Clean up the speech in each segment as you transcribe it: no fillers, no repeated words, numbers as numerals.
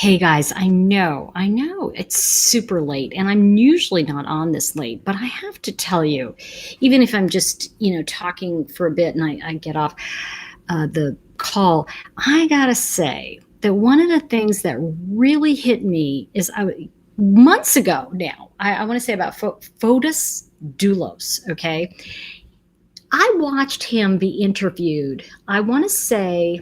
Hey guys, I know it's super late and I'm usually not on this late, but I have to tell you, even if I'm just, talking for a bit and I get off the call, I gotta say that one of the things that really hit me is months ago now, I want to say about Fotis Dulos, okay? I watched him be interviewed, I want to say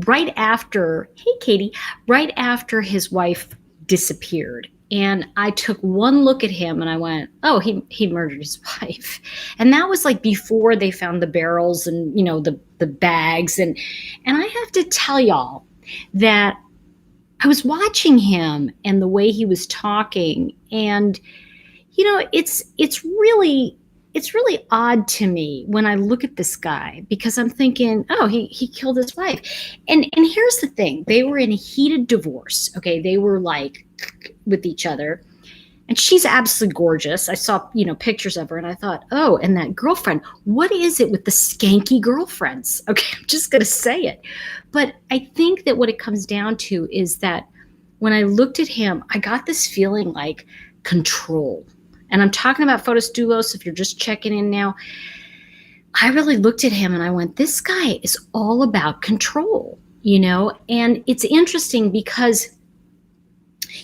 right after, hey Katie, right after his wife disappeared. And I took one look at him and I went, oh, he murdered his wife. And that was like before they found the barrels and the bags. And I have to tell y'all that I was watching him and the way he was talking, and it's really odd to me when I look at this guy, because I'm thinking, oh, he killed his wife. And here's the thing. They were in a heated divorce. Okay. They were like with each other. And she's absolutely gorgeous. I saw, pictures of her and I thought, oh, and that girlfriend, what is it with the skanky girlfriends? Okay, I'm just gonna say it. But I think that what it comes down to is that when I looked at him, I got this feeling like control. And I'm talking about Fotis Dulos, if you're just checking in now. I really looked at him and I went, this guy is all about control, And it's interesting because,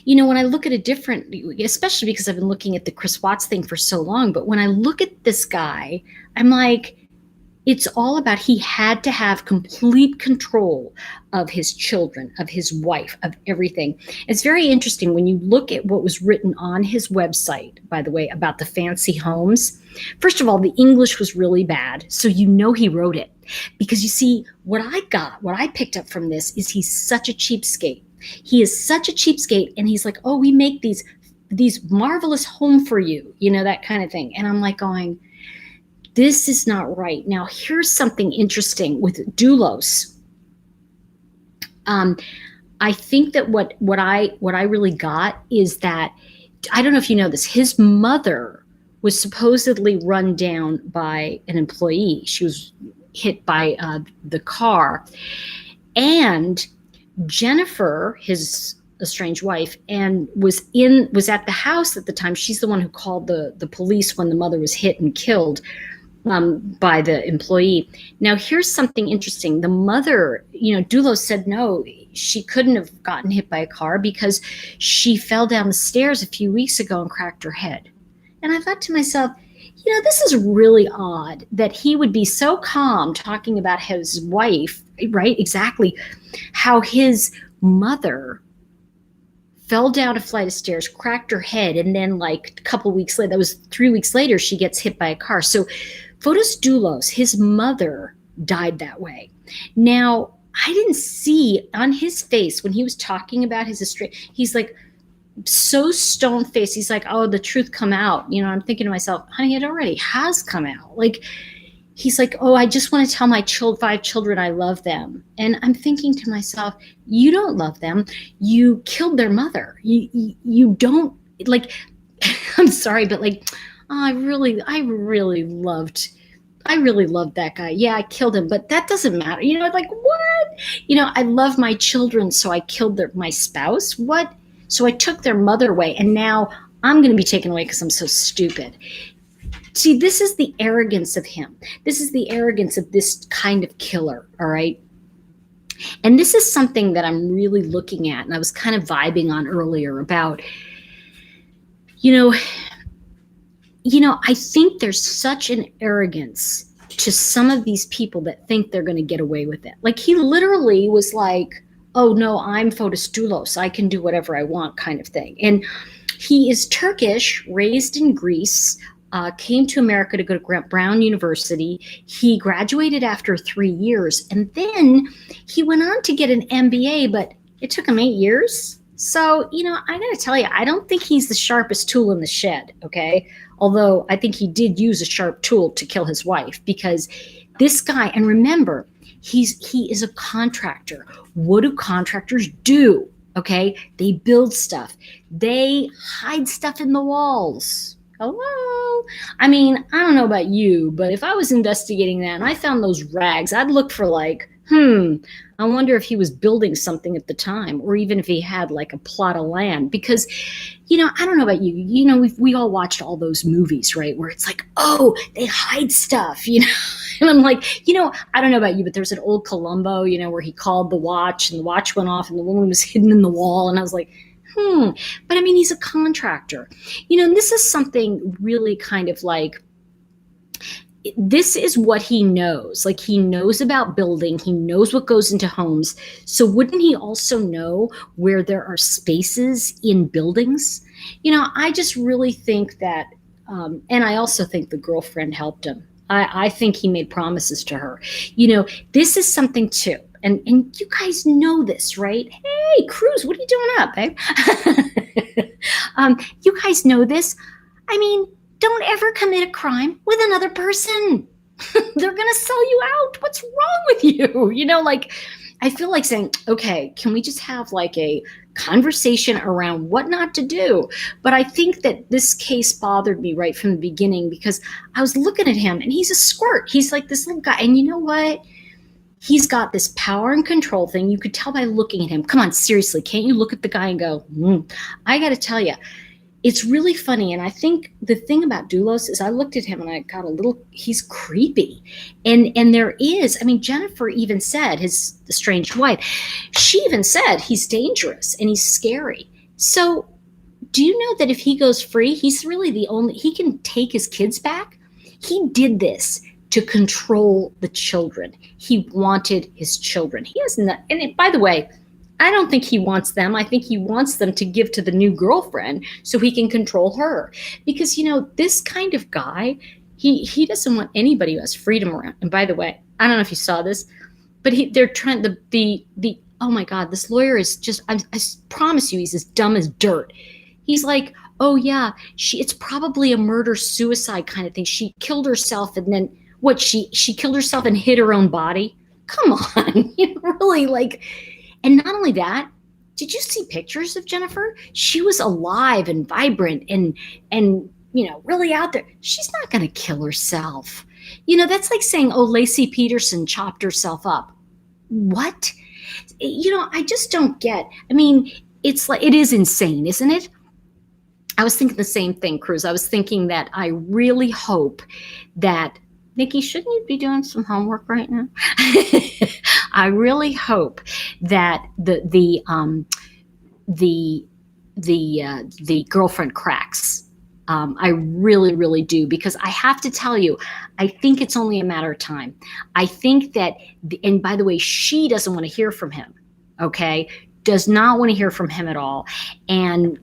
when I look at a different, especially because I've been looking at the Chris Watts thing for so long, but when I look at this guy, I'm like, it's all about, he had to have complete control of his children, of his wife, of everything. It's very interesting when you look at what was written on his website, by the way, about the fancy homes. First of all, the English was really bad, so he wrote it. Because you see, what I picked up from this is he's such a cheapskate. He is such a cheapskate, and he's like, oh, we make these marvelous home for you, that kind of thing. And I'm like going, this is not right. Now, here's something interesting with Dulos. I think that what I really got is that, I don't know if you know this, his mother was supposedly run down by an employee. She was hit by the car, and Jennifer, his estranged wife, and was at the house at the time. She's the one who called the police when the mother was hit and killed by the employee. Now, here's something interesting. The mother, Dulos said no, she couldn't have gotten hit by a car because she fell down the stairs a few weeks ago and cracked her head. And I thought to myself, this is really odd that he would be so calm talking about his wife, right? Exactly. How his mother fell down a flight of stairs, cracked her head, and then like a couple weeks later, that was 3 weeks later, she gets hit by a car. So Fotis Dulos, his mother died that way. Now, I didn't see on his face when he was talking about his history, he's like so stone-faced. He's like, oh, the truth come out. I'm thinking to myself, honey, it already has come out. Like, he's like, oh, I just want to tell my 5 children I love them. And I'm thinking to myself, you don't love them. You killed their mother. You don't, like, I'm sorry, but like, oh, I really loved that guy. Yeah, I killed him, but that doesn't matter. Like, what? I love my children, so I killed my spouse. What? So I took their mother away, and now I'm going to be taken away because I'm so stupid. See, this is the arrogance of him. This is the arrogance of this kind of killer, all right? And this is something that I'm really looking at, and I was kind of vibing on earlier about, I think there's such an arrogance to some of these people that think they're going to get away with it. Like, he literally was like, oh, no, I'm Fotis Dulos. I can do whatever I want, kind of thing. And he is Turkish, raised in Greece, came to America to go to Brown University. He graduated after 3 years, and then he went on to get an MBA, but it took him 8 years. So, I got to tell you, I don't think he's the sharpest tool in the shed, okay? Although I think he did use a sharp tool to kill his wife, because this guy, and remember, he is a contractor. What do contractors do? Okay, they build stuff. They hide stuff in the walls. Hello? I mean, I don't know about you, but if I was investigating that and I found those rags, I'd look for like I wonder if he was building something at the time, or even if he had like a plot of land. Because, I don't know about you. We all watched all those movies, right? Where it's like, oh, they hide stuff, And I'm like, I don't know about you, but there's an old Columbo, where he called the watch and the watch went off and the woman was hidden in the wall. And I was like, but I mean, he's a contractor, and this is something really kind of like, this is what he knows. Like, he knows about building, he knows what goes into homes. So wouldn't he also know where there are spaces in buildings? I just really think that, and I also think the girlfriend helped him. I think he made promises to her. This is something too. And you guys know this, right? Hey, Cruz, what are you doing up, babe? You guys know this. I mean, don't ever commit a crime with another person. They're going to sell you out. What's wrong with you? Like, I feel like saying, okay, can we just have like a conversation around what not to do? But I think that this case bothered me right from the beginning, because I was looking at him and he's a squirt. He's like this little guy. And you know what? He's got this power and control thing. You could tell by looking at him. Come on, seriously, can't you look at the guy and go, I got to tell you, it's really funny. And I think the thing about Dulos is I looked at him and I got he's creepy. And there is, I mean, Jennifer even said, his estranged wife, she even said he's dangerous and he's scary. So do you know that if he goes free, he's really he can take his kids back? He did this to control the children. He wanted his children. He has not, and by the way, I don't think he wants them. I think he wants them to give to the new girlfriend so he can control her. Because, this kind of guy, he doesn't want anybody who has freedom around. And by the way, I don't know if you saw this, but they're trying oh my God, this lawyer is just, I promise you, he's as dumb as dirt. He's like, oh yeah, it's probably a murder-suicide kind of thing. She killed herself and then she killed herself and hid her own body. Come on, really, like. And not only that, did you see pictures of Jennifer? She was alive and vibrant and really out there. She's not going to kill herself. That's like saying, oh, Lacey Peterson chopped herself up. What? I just don't get. I mean, it's like, it is insane, isn't it? I was thinking the same thing, Cruz. I was thinking that I really hope that, Nikki, shouldn't you be doing some homework right now? I really hope that the girlfriend cracks. I really, really do, because I have to tell you, I think it's only a matter of time. I think that, and by the way, she doesn't want to hear from him. Okay, does not want to hear from him at all. And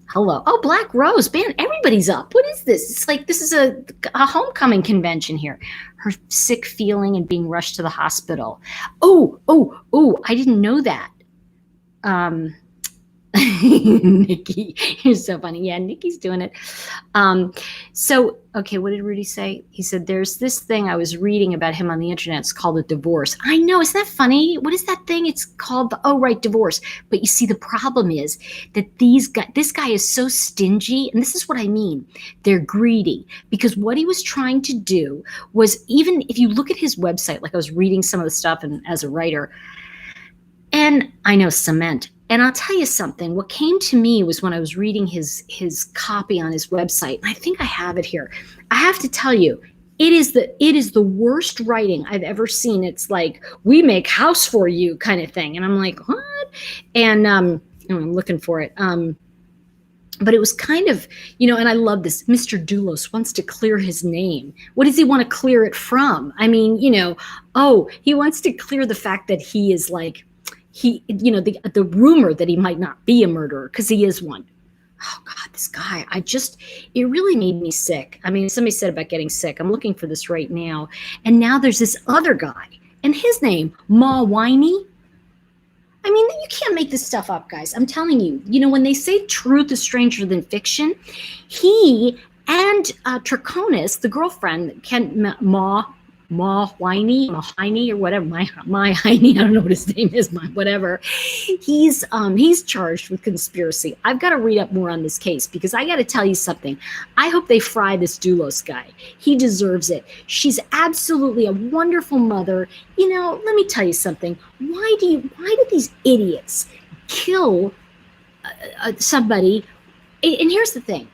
hello. Oh, Black Rose, man, everybody's up. What is this? It's like this is a homecoming convention here. Her sick feeling and being rushed to the hospital. Oh, I didn't know that. Nikki, you're so funny. Yeah, Nikki's doing it. So, okay, what did Rudy say? He said, there's this thing I was reading about him on the internet. It's called a divorce. I know. Isn't that funny? What is that thing? It's called divorce. But you see, the problem is that this guy is so stingy. And this is what I mean. They're greedy, because what he was trying to do was, even if you look at his website, like I was reading some of the stuff and as a writer, and I know cement. And I'll tell you something, what came to me was when I was reading his copy on his website, and I think I have it here. I have to tell you, it is the worst writing I've ever seen. It's like, we make house for you kind of thing. And I'm like, what? And I'm looking for it. But it was kind of, and I love this. Mr. Dulos wants to clear his name. What does he want to clear it from? I mean, he wants to clear the fact that he is like, the rumor that he might not be a murderer, because he is one. Oh God, this guy, it really made me sick. I mean, somebody said about getting sick. I'm looking for this right now. And now there's this other guy, and his name, Ma Winey. I mean, you can't make this stuff up, guys. I'm telling you, when they say truth is stranger than fiction, he and Trachonis, the girlfriend, Mahini or whatever, my Heine, I don't know what his name is, my whatever. He's charged with conspiracy. I've got to read up more on this case because I got to tell you something. I hope they fry this Dulos guy. He deserves it. She's absolutely a wonderful mother. Let me tell you something. Why do these idiots kill somebody? And here's the thing.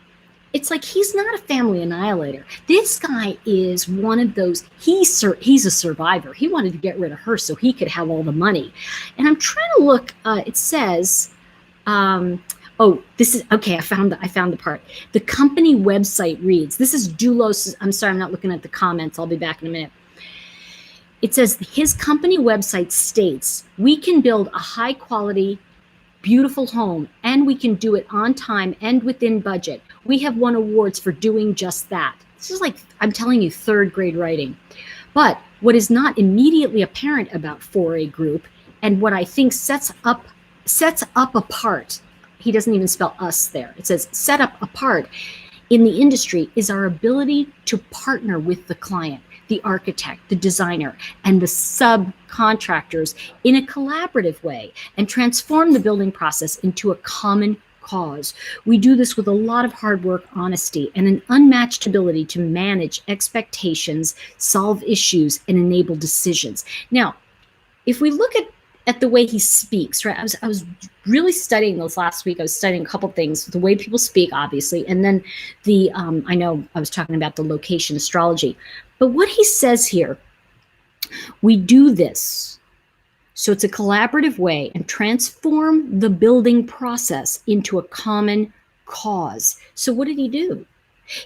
It's like he's not a family annihilator. This guy is one of those, he's a survivor. He wanted to get rid of her so he could have all the money. And I'm trying to look, it says, this is, okay, I found the part. The company website reads, this is Dulos, I'm sorry, I'm not looking at the comments. I'll be back in a minute. It says his company website states, we can build a high quality, beautiful home, and we can do it on time and within budget. We have won awards for doing just that. This is like, I'm telling you, third grade writing. But what is not immediately apparent about 4A Group, and what I think sets up apart, he doesn't even spell us there. It says set up apart in the industry, is our ability to partner with the client, the architect, the designer, and the subcontractors in a collaborative way and transform the building process into a common cause. We do this with a lot of hard work, honesty, and an unmatched ability to manage expectations, solve issues, and enable decisions. Now, if we look at the way he speaks, right? I was really studying this last week. I was studying a couple things, the way people speak, obviously, and then I know I was talking about the location astrology. But what he says here, we do this, so it's a collaborative way, and transform the building process into a common cause. So what did he do?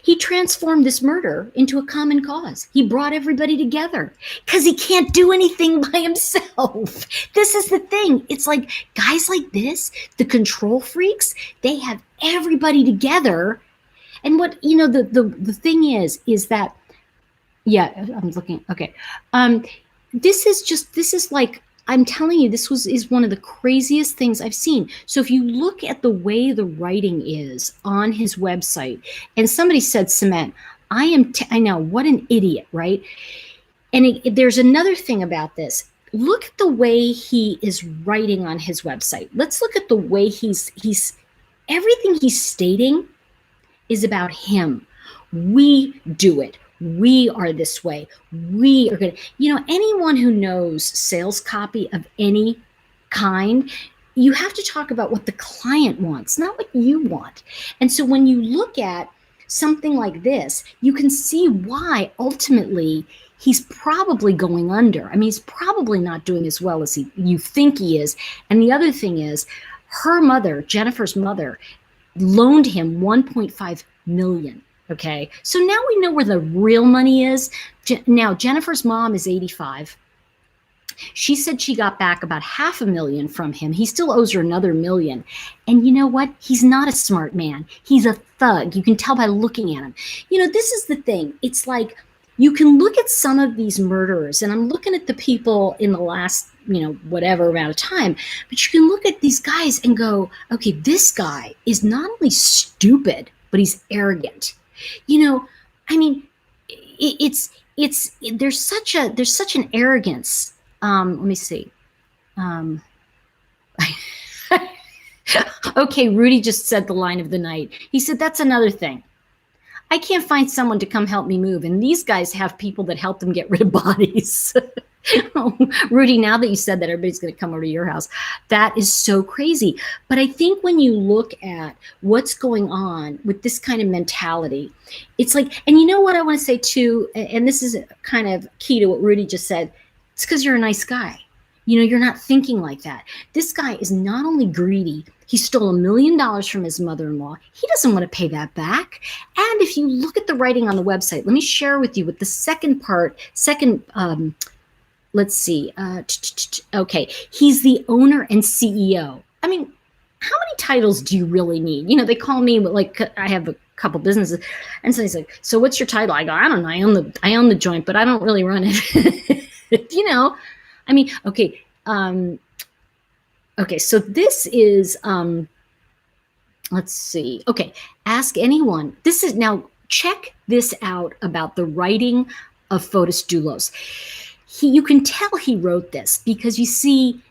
He transformed this murder into a common cause. He brought everybody together because he can't do anything by himself. This is the thing. It's like guys like this, the control freaks, they have everybody together. And what, the thing is that, yeah, I'm looking. Okay. This is like, I'm telling you, is one of the craziest things I've seen. So if you look at the way the writing is on his website, and somebody said cement, I know, what an idiot, right? And there's another thing about this. Look at the way he is writing on his website. Let's look at the way he's everything he's stating is about him. We do it. We are this way. We are going to, anyone who knows sales copy of any kind, you have to talk about what the client wants, not what you want. And so when you look at something like this, you can see why ultimately he's probably going under. I mean, he's probably not doing as well as you think he is. And the other thing is, her mother, Jennifer's mother, loaned him $1.5 million. Okay, so now we know where the real money is. Now, Jennifer's mom is 85. She said she got back about $500,000 from him. He still owes her another $1 million. And you know what? He's not a smart man. He's a thug. You can tell by looking at him. This is the thing. It's like you can look at some of these murderers, and I'm looking at the people in the last, whatever amount of time, but you can look at these guys and go, okay, this guy is not only stupid, but he's arrogant. I mean, there's such an arrogance. Let me see. Okay, Rudy just said the line of the night. He said, that's another thing. I can't find someone to come help me move. And these guys have people that help them get rid of bodies. Oh, Rudy, now that you said that, everybody's going to come over to your house. That is so crazy. But I think when you look at what's going on with this kind of mentality, it's like, and you know what I want to say too, and this is kind of key to what Rudy just said, it's because you're a nice guy. You're not thinking like that. This guy is not only greedy, he stole $1 million from his mother-in-law. He doesn't want to pay that back. And if you look at the writing on the website, let me share with you what the second, let's see. Okay, he's the owner and CEO. I mean, how many titles do you really need? They call me, like, I have a couple businesses, and somebody's like, so what's your title? I go, I don't know. I own the joint, but I don't really run it. I mean, okay. Okay, so this is, let's see. Okay, ask anyone. This is, now check this out about the writing of Fotis Dulos. You can tell he wrote this because you see,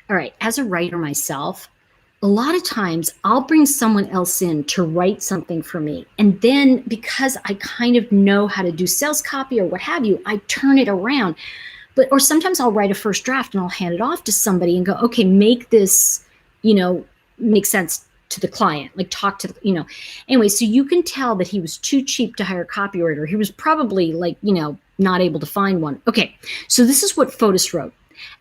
all right, as a writer myself, a lot of times I'll bring someone else in to write something for me. And then because I kind of know how to do sales copy or what have you, I turn it around. Or sometimes I'll write a first draft and I'll hand it off to somebody and go, okay, make this, make sense to the client, like talk to, anyway, so you can tell that he was too cheap to hire a copywriter. He was probably not able to find one. Okay, so this is what Fotis wrote.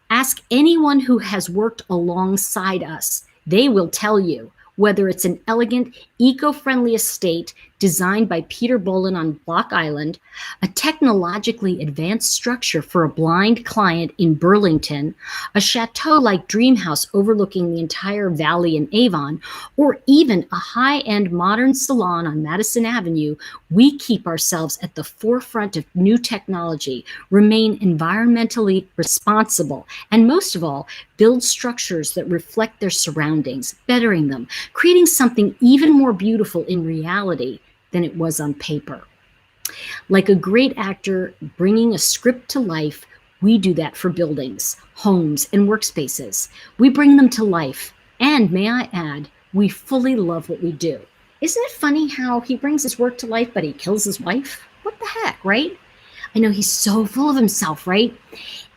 Ask anyone who has worked alongside us. They will tell you whether it's an elegant, eco-friendly estate designed by Peter Bolin on Block Island, a technologically advanced structure for a blind client in Burlington, a chateau-like dream house overlooking the entire valley in Avon, or even a high-end modern salon on Madison Avenue. We keep ourselves at the forefront of new technology, remain environmentally responsible, and most of all, build structures that reflect their surroundings, bettering them, creating something even more beautiful in reality than it was on paper. Like a great actor bringing a script to life, we do that for buildings, homes, and workspaces. We bring them to life, and may I add, we fully love what we do. Isn't it funny how he brings his work to life, but he kills his wife? What the heck, right? I know he's so full of himself, right?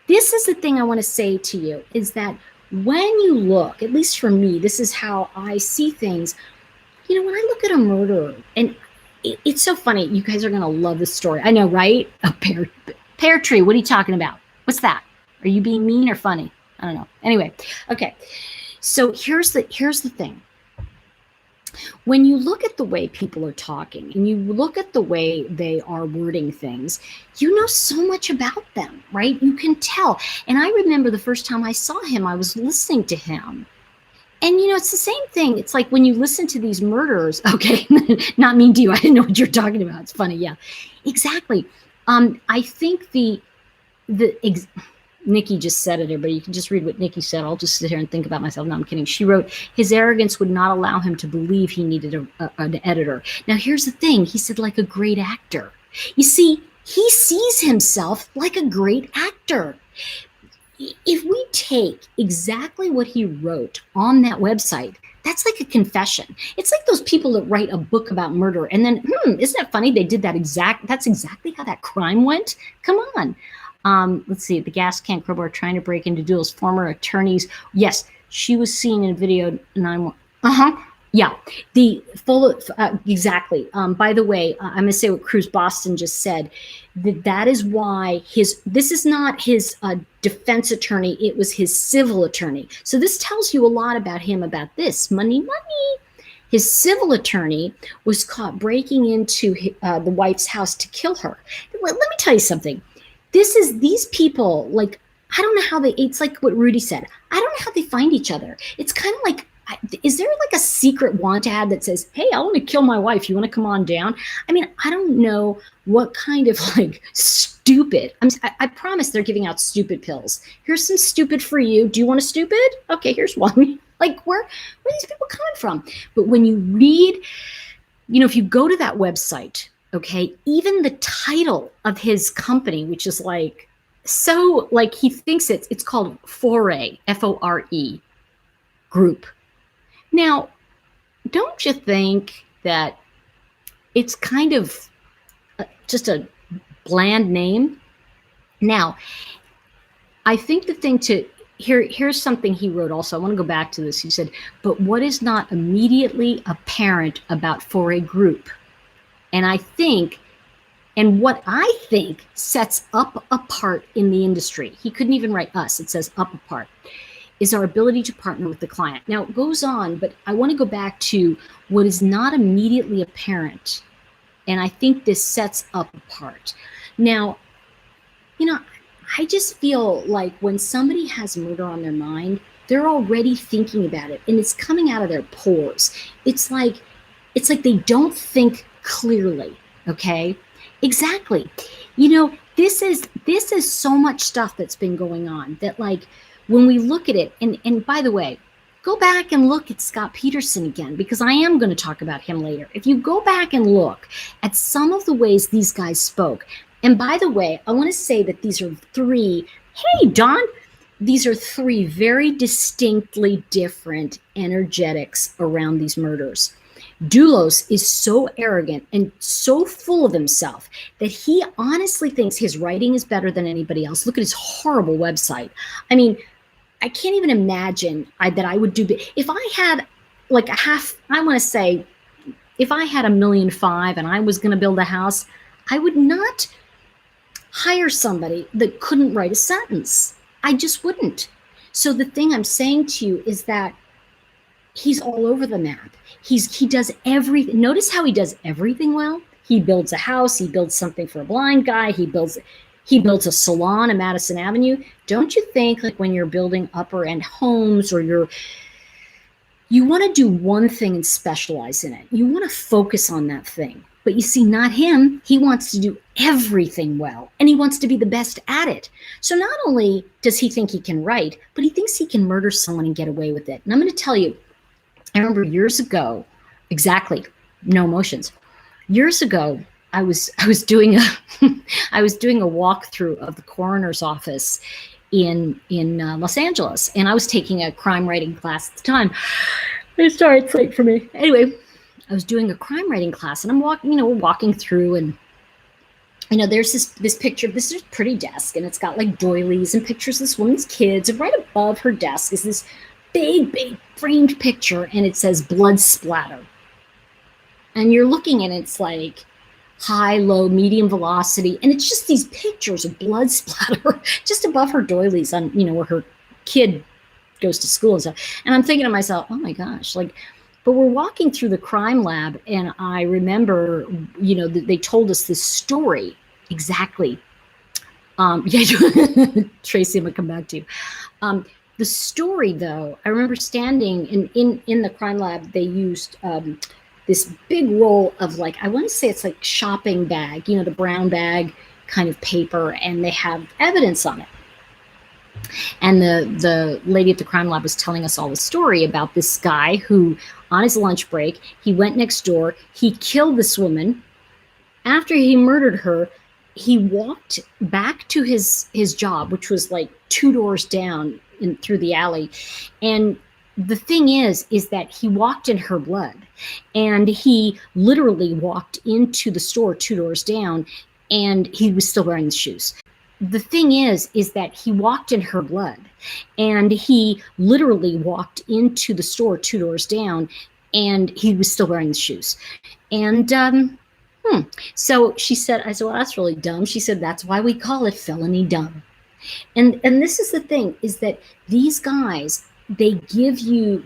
This is the thing I want to say to you, is that when you look, at least for me, this is how I see things. When I look at a murderer, and it's so funny, you guys are going to love this story. I know, right? A pear tree. What are you talking about? What's that? Are you being mean or funny? I don't know. Anyway, okay. So here's the thing. When you look at the way people are talking and you look at the way they are wording things, you know so much about them, right? You can tell. And I remember the first time I saw him, I was listening to him. And, it's the same thing. It's like when you listen to these murderers, okay, not mean to you. I didn't know what you're talking about. It's funny. Yeah, exactly. I think Nikki just said it, everybody. You can just read what Nikki said. I'll just sit here and think about myself. No, I'm kidding. She wrote, his arrogance would not allow him to believe he needed an editor. Now, here's the thing. He said, like a great actor. You see, he sees himself like a great actor. If we take exactly what he wrote on that website, that's like a confession. It's like those people that write a book about murder and then, isn't that funny? They did that's exactly how that crime went. Come on. Let's see, the gas can crowbar trying to break into Dulos' former attorneys. Yes, she was seen in a video. Yeah, the full, exactly. By the way, I'm going to say what Cruz Boston just said. That is why this is not his defense attorney. It was his civil attorney. So this tells you a lot about him, about this money. His civil attorney was caught breaking into the wife's house to kill her. Let me tell you something. These people, like, I don't know how it's like what Rudy said. I don't know how they find each other. It's kind of like, is there like a secret want ad that says, hey, I want to kill my wife. You want to come on down? I mean, I don't know what kind of like stupid. I promise they're giving out stupid pills. Here's some stupid for you. Do you want a stupid? Okay, here's one. Like, where are these people coming from? But when you read, if you go to that website, okay, even the title of his company, which is like, so like he thinks it's called Fore, F-O-R-E Group. Now, don't you think that it's kind of just a bland name? Now, I think the thing here's something he wrote also. I want to go back to this. He said, but what is not immediately apparent about Fore Group? And what I think sets up apart in the industry, he couldn't even write us, it says up apart, is our ability to partner with the client. Now, it goes on, but I want to go back to what is not immediately apparent. And I think this sets up apart. Now, I just feel like when somebody has murder on their mind, they're already thinking about it and it's coming out of their pores. It's like they don't think clearly, okay? Exactly. This is so much stuff that's been going on that, like, when we look at it, and by the way, go back and look at Scott Peterson again, because I am going to talk about him later. If you go back and look at some of the ways these guys spoke, and by the way, I want to say that these are three, hey, Don, these are three very distinctly different energetics around these murders. Dulos is so arrogant and so full of himself that he honestly thinks his writing is better than anybody else. Look at his horrible website. I mean, I can't even imagine that I would do, if I had like I want to say, if I had $1.5 million and I was going to build a house, I would not hire somebody that couldn't write a sentence. I just wouldn't. So the thing I'm saying to you is that he's all over the map. He does everything. Notice how he does everything well. He builds a house. He builds something for a blind guy. He builds a salon in Madison Avenue. Don't you think, like, when you're building upper end homes, or you want to do one thing and specialize in it. You want to focus on that thing. But you see, not him. He wants to do everything well, and he wants to be the best at it. So not only does he think he can write, but he thinks he can murder someone and get away with it. And I'm going to tell you, I remember years ago, exactly, no emotions. Years ago, I was doing a walkthrough of the coroner's office in Los Angeles, and I was taking a crime writing class at the time. Sorry, it's late for me. Anyway, I was doing a crime writing class, and I'm walking through, and there's this picture of this pretty desk, and it's got like doilies and pictures of this woman's kids, and right above her desk is this big framed picture, and it says blood splatter. And you're looking at it, it's like high, low, medium velocity, and it's just these pictures of blood splatter just above her doilies on, where her kid goes to school and stuff. And I'm thinking to myself, oh my gosh, but we're walking through the crime lab, and I remember, they told us this story exactly. Tracy, I'm gonna come back to you. The story, though, I remember standing in the crime lab. They used this big roll of, like, I want to say it's like shopping bag, the brown bag kind of paper, and they have evidence on it. And the lady at the crime lab was telling us all the story about this guy who, on his lunch break, he went next door, he killed this woman. After he murdered her, he walked back to his job, which was like 2 doors down through the alley. And the thing is that he walked in her blood, and he literally walked into the store 2 doors down, and he was still wearing the shoes. The thing is that he walked in her blood, and he literally walked into the store 2 doors down, and he was still wearing the shoes. And so she said, I said, well, that's really dumb. She said, that's why we call it felony dumb. And this is the thing, is that these guys, they give you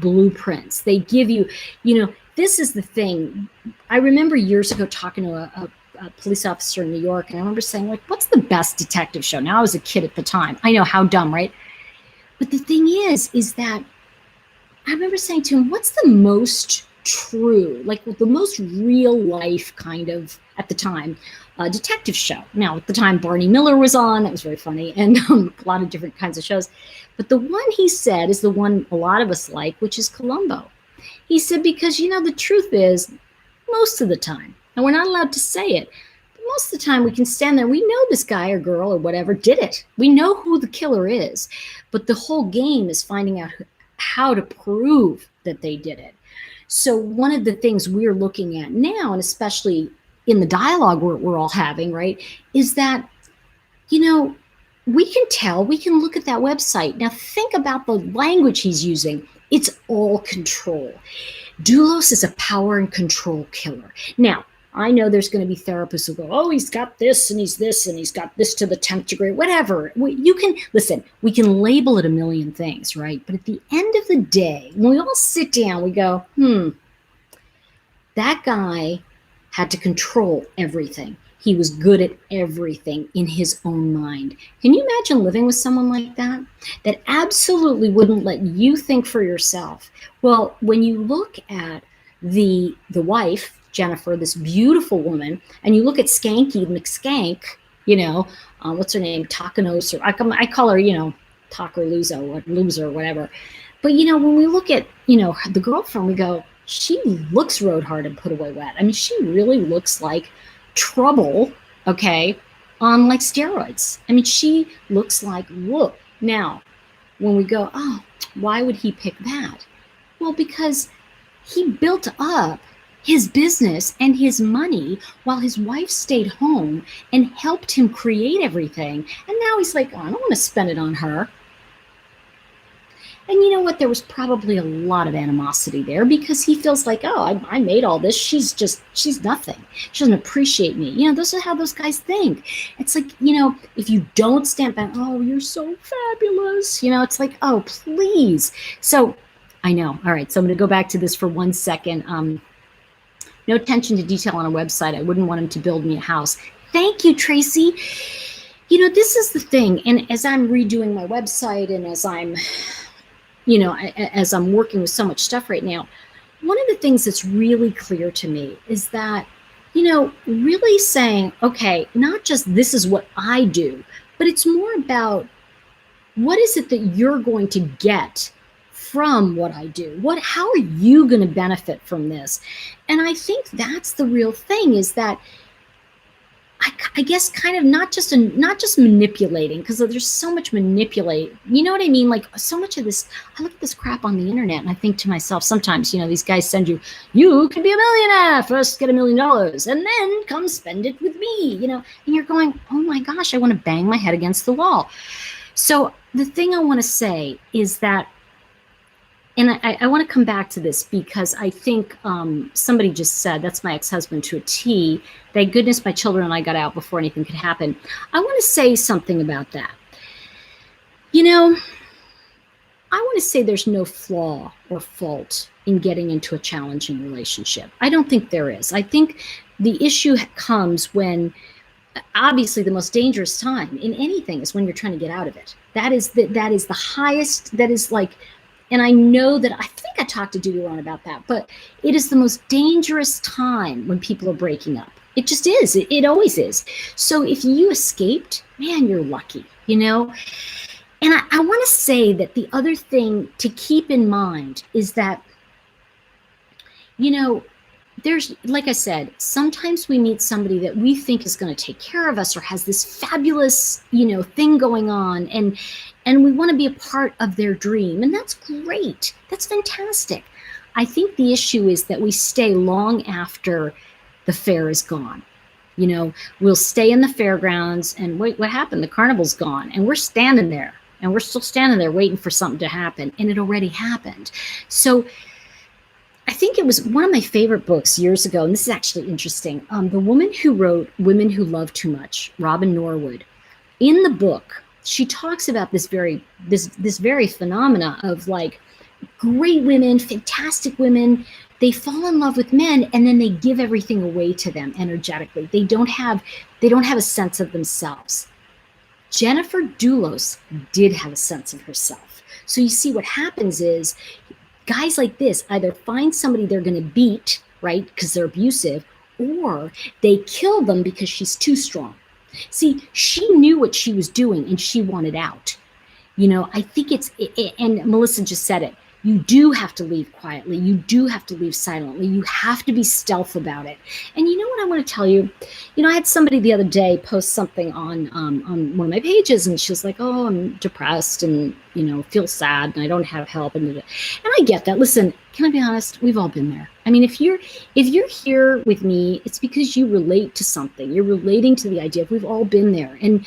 blueprints. They give you, this is the thing. I remember years ago talking to a police officer in New York, and I remember saying, like, what's the best detective show? Now, I was a kid at the time. I know, how dumb, right? But the thing is that I remember saying to him, what's the most true, like the most real life kind of, at the time, detective show? Now, at the time, Barney Miller was on. That was very funny, and a lot of different kinds of shows. But the one he said is the one a lot of us like, which is Columbo. He said, because, the truth is, most of the time, and we're not allowed to say it, but most of the time we can stand there. We know this guy or girl or whatever did it. We know who the killer is. But the whole game is finding out how to prove that they did it. So one of the things we're looking at now, and especially in the dialogue we're all having, right, is that, we can tell, we can look at that website. Now think about the language he's using. It's all control. Dulos is a power and control killer. Now, I know there's going to be therapists who go, oh, he's got this, and he's this, and he's got this to the 10th degree, whatever. You can, listen, we can label it a million things, right? But at the end of the day, when we all sit down, we go, that guy had to control everything. He was good at everything in his own mind. Can you imagine living with someone like that? That absolutely wouldn't let you think for yourself. Well, when you look at the wife, Jennifer, this beautiful woman, and you look at Skanky McSkank, what's her name, Takanos, or I call her, Talker Loser or whatever. But, when we look at, the girlfriend, we go, she looks rode hard and put away wet. I mean, she really looks like trouble, okay, on like steroids. I mean, she looks like, look. Now, when we go, oh, why would he pick that? Well, because he built up his business and his money while his wife stayed home and helped him create everything. And now he's like, oh, I don't want to spend it on her. And you know what? There was probably a lot of animosity there because he feels like, oh, I made all this. She's nothing. She doesn't appreciate me. This is how those guys think. It's like, if you don't stand back, oh, you're so fabulous. It's like, oh, please. So I know. All right. So I'm going to go back to this for 1 second. No attention to detail on a website. I wouldn't want him to build me a house. Thank you, Tracy. This is the thing. And as I'm redoing my website and as I'm as I'm working with so much stuff right now, one of the things that's really clear to me is that, really saying, okay, not just this is what I do, but it's more about what is it that you're going to get from what I do? How are you going to benefit from this? And I think that's the real thing, is that I guess kind of not just manipulating, because there's so much manipulate. You know what I mean? Like so much of this, I look at this crap on the internet and I think to myself, sometimes, these guys send you can be a millionaire, first get $1 million and then come spend it with me, and you're going, oh my gosh, I want to bang my head against the wall. So the thing I want to say is that, and I want to come back to this because I think somebody just said, that's my ex-husband to a T. Thank goodness my children and I got out before anything could happen. I want to say something about that. I want to say there's no flaw or fault in getting into a challenging relationship. I don't think there is. I think the issue comes when, obviously, the most dangerous time in anything is when you're trying to get out of it. That is the highest, that is like, and I know that, I think I talked to Judy Ron about that, but it is the most dangerous time when people are breaking up. It just is. It always is. So if you escaped, man, you're lucky, And I want to say that the other thing to keep in mind is that, there's, like I said, sometimes we meet somebody that we think is going to take care of us or has this fabulous, thing going on, and we want to be a part of their dream. And that's great. That's fantastic. I think the issue is that we stay long after the fair is gone. We'll stay in the fairgrounds and wait, what happened? The carnival's gone. And we're standing there, and we're still standing there waiting for something to happen. And it already happened. So I think it was one of my favorite books years ago, and this is actually interesting. The woman who wrote Women Who Love Too Much, Robin Norwood, in the book, she talks about this very phenomena of like great women, fantastic women. They fall in love with men and then they give everything away to them energetically. They don't have a sense of themselves. Jennifer Dulos did have a sense of herself. So you see what happens is guys like this either find somebody they're going to beat, right, because they're abusive, or they kill them because she's too strong. See, she knew what she was doing and she wanted out. I think and Melissa just said it. You do have to leave quietly. You do have to leave silently. You have to be stealth about it. And you know what I want to tell you? I had somebody the other day post something on one of my pages, and she was like, oh, I'm depressed and, feel sad and I don't have help. And I get that. Listen, can I be honest? We've all been there. I mean, if you're here with me, it's because you relate to something. You're relating to the idea of we've all been there. And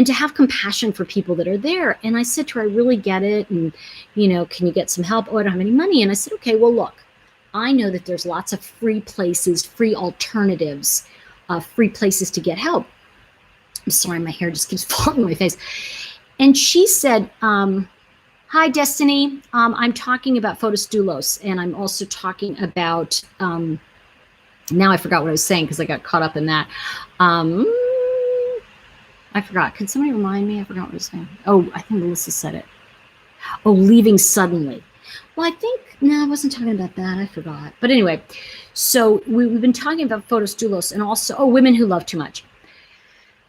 to have compassion for people that are there. And I said to her, I really get it. And, can you get some help? Oh, I don't have any money. And I said, okay, well, look, I know that there's lots of free places, free alternatives, free places to get help. I'm sorry, my hair just keeps falling on my face. And she said, hi, Destiny. I'm talking about Fotis Dulos. And I'm also talking about, now I forgot what I was saying because I got caught up in that. I forgot. Can somebody remind me? I forgot what I was saying. Oh, I think Melissa said it. Oh, leaving suddenly. Well, I wasn't talking about that. I forgot. But anyway, so we've been talking about Fotis Dulos and also, women who love too much.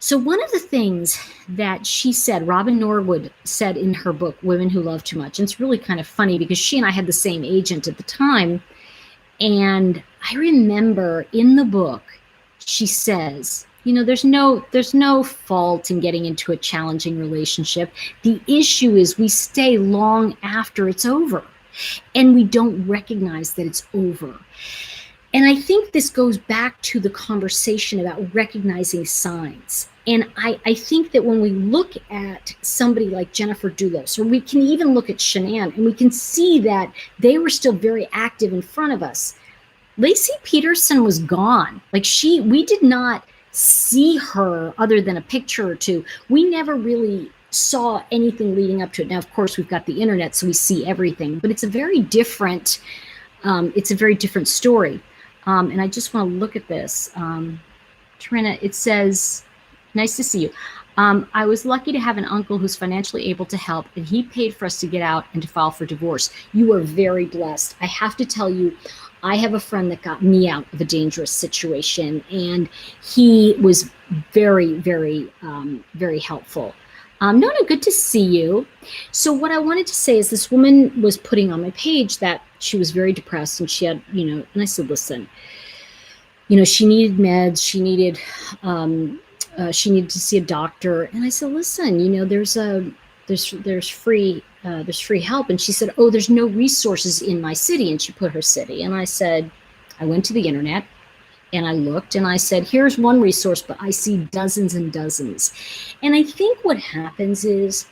So one of the things that she said, Robin Norwood said in her book, Women Who Love Too Much, and it's really kind of funny because she and I had the same agent at the time. And I remember in the book, she says, there's no fault in getting into a challenging relationship. The issue is we stay long after it's over and we don't recognize that it's over. And I think this goes back to the conversation about recognizing signs. And I think that when we look at somebody like Jennifer Dulos, or we can even look at Shanann, and we can see that they were still very active in front of us. Laci Peterson was gone. We did not see her other than a picture or two. We never really saw anything leading up to it. Now, of course, we've got the internet, so we see everything, but it's a very different story. And I just want to look at this. Trina, it says, nice to see you. I was lucky to have an uncle who's financially able to help, and he paid for us to get out and to file for divorce. You are very blessed. I have to tell you, I have a friend that got me out of a dangerous situation, and he was very, very, very helpful. Nona, good to see you. So what I wanted to say is this woman was putting on my page that she was very depressed, and she had, and I said, listen, she needed meds, she needed to see a doctor. And I said, listen, there's free help. And she said, oh, there's no resources in my city. And she put her city. And I said, I went to the internet and I looked and I said, here's one resource, but I see dozens and dozens. And I think what happens is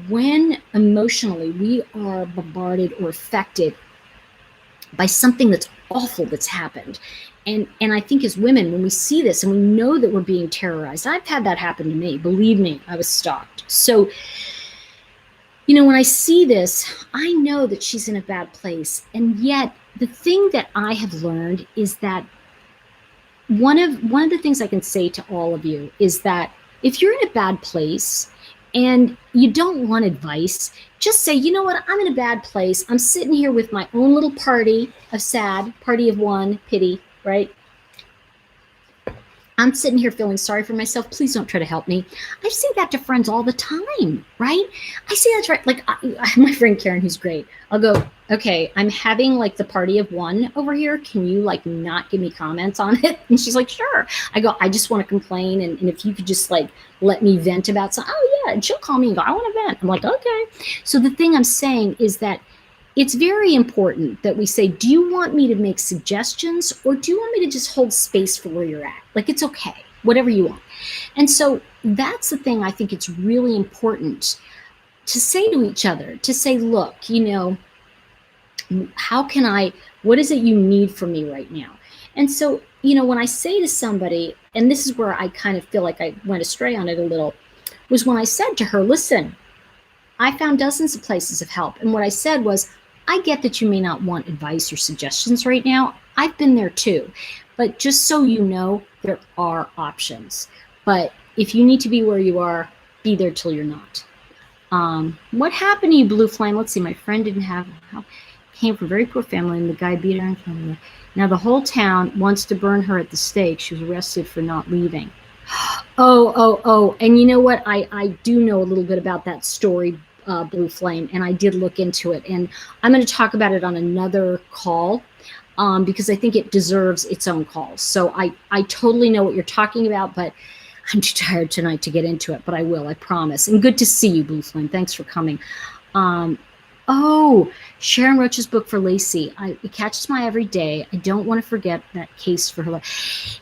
when emotionally we are bombarded or affected by something that's awful that's happened. And I think as women, when we see this and we know that we're being terrorized, I've had that happen to me. Believe me, I was stalked. So, when I see this, I know that she's in a bad place. And yet the thing that I have learned is that one of the things I can say to all of you is that if you're in a bad place and you don't want advice, just say, you know what, I'm in a bad place. I'm sitting here with my own little party of sad, party of one, pity, right? I'm sitting here feeling sorry for myself. Please don't try to help me. I say that to friends all the time, right? I say that's right. Like I have my friend Karen, who's great. I'll go, okay, I'm having the party of one over here. Can you not give me comments on it? And she's like, sure. I go, I just want to complain. And if you could just let me vent about something. Oh yeah. And she'll call me and go, I want to vent. I'm like, okay. So the thing I'm saying is that it's very important that we say, do you want me to make suggestions or do you want me to just hold space for where you're at? It's okay, whatever you want. And so that's the thing I think it's really important to say to each other, to say, look, what is it you need from me right now? And so, when I say to somebody, and this is where I kind of feel like I went astray on it a little, was when I said to her, listen, I found dozens of places of help. And what I said was, I get that you may not want advice or suggestions right now. I've been there too. But just so you know, there are options. But if you need to be where you are, be there till you're not. What happened to you, Blue Flame? Let's see, my friend came from a very poor family and the guy beat her and killed her. Now the whole town wants to burn her at the stake. She was arrested for not leaving. Oh. And you know what? I do know a little bit about that story, Blue Flame, and I did look into it. And I'm going to talk about it on another call because I think it deserves its own call. So I totally know what you're talking about, but I'm too tired tonight to get into it, but I will, I promise. And good to see you, Blue Flame. Thanks for coming. Sharon Roach's book for Laci. It catches my every day. I don't want to forget that case for her life.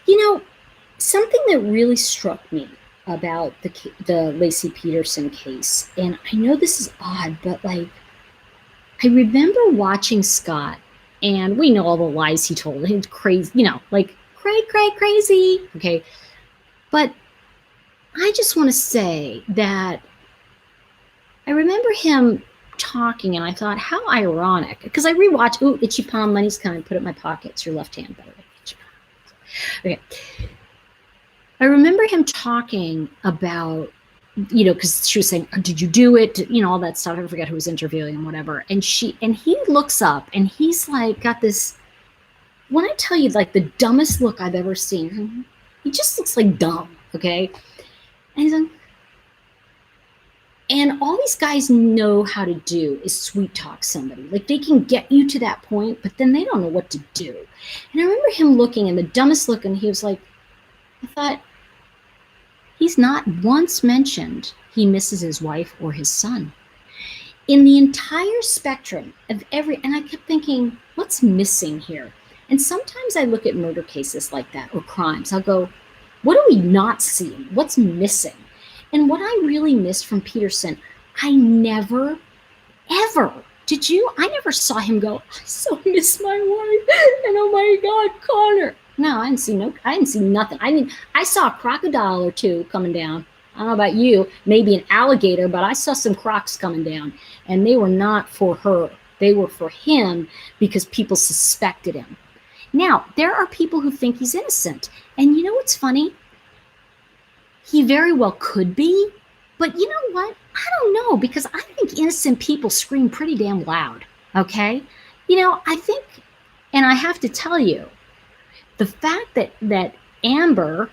Something that really struck me about the Laci Peterson case, and I know this is odd, but I remember watching Scott, and we know all the lies he told. He was crazy, crazy. Okay. But I just want to say that I remember him talking, and I thought, how ironic, because I rewatched, Itchy Palm, Money's Coming, put it in my pocket. It's your left hand, by the way. Itchy Palm. Okay. I remember him talking about, because she was saying, did you do it? All that stuff. I forget who was interviewing and whatever. And he looks up and he's got this, when I tell you, the dumbest look I've ever seen, he just looks dumb. Okay. And he's like, and all these guys know how to do is sweet talk somebody. Like they can get you to that point, but then they don't know what to do. And I remember him looking, and the dumbest look, and he was like, I thought, he's not once mentioned he misses his wife or his son. In the entire spectrum of and I kept thinking, what's missing here? And sometimes I look at murder cases like that or crimes. I'll go, what are we not seeing? What's missing? And what I really missed from Peterson, I never, ever, did you? I never saw him go, I so miss my wife. And oh my God, Connor. No, I didn't see nothing. I mean, I saw a crocodile or two coming down. I don't know about you, maybe an alligator, but I saw some crocs coming down, and they were not for her. They were for him because people suspected him. Now, there are people who think he's innocent. And you know what's funny? He very well could be, but you know what? I don't know, because I think innocent people scream pretty damn loud, okay? You know, I think, and I have to tell you, the fact that Amber,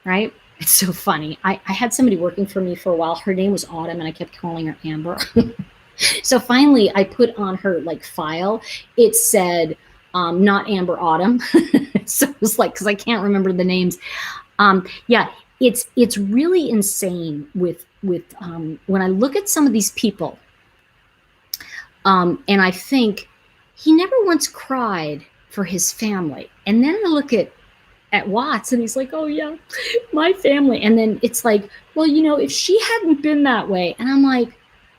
right? It's so funny. I had somebody working for me for a while. Her name was Autumn, and I kept calling her Amber. So finally, I put on her like file. It said, not Amber, Autumn. So it was like, because I can't remember the names. Yeah, it's really insane with when I look at some of these people, and I think he never once cried for his family. And then I look at Watts, and he's like, oh yeah, my family. And then it's like, well, you know, if she hadn't been that way. And I'm like,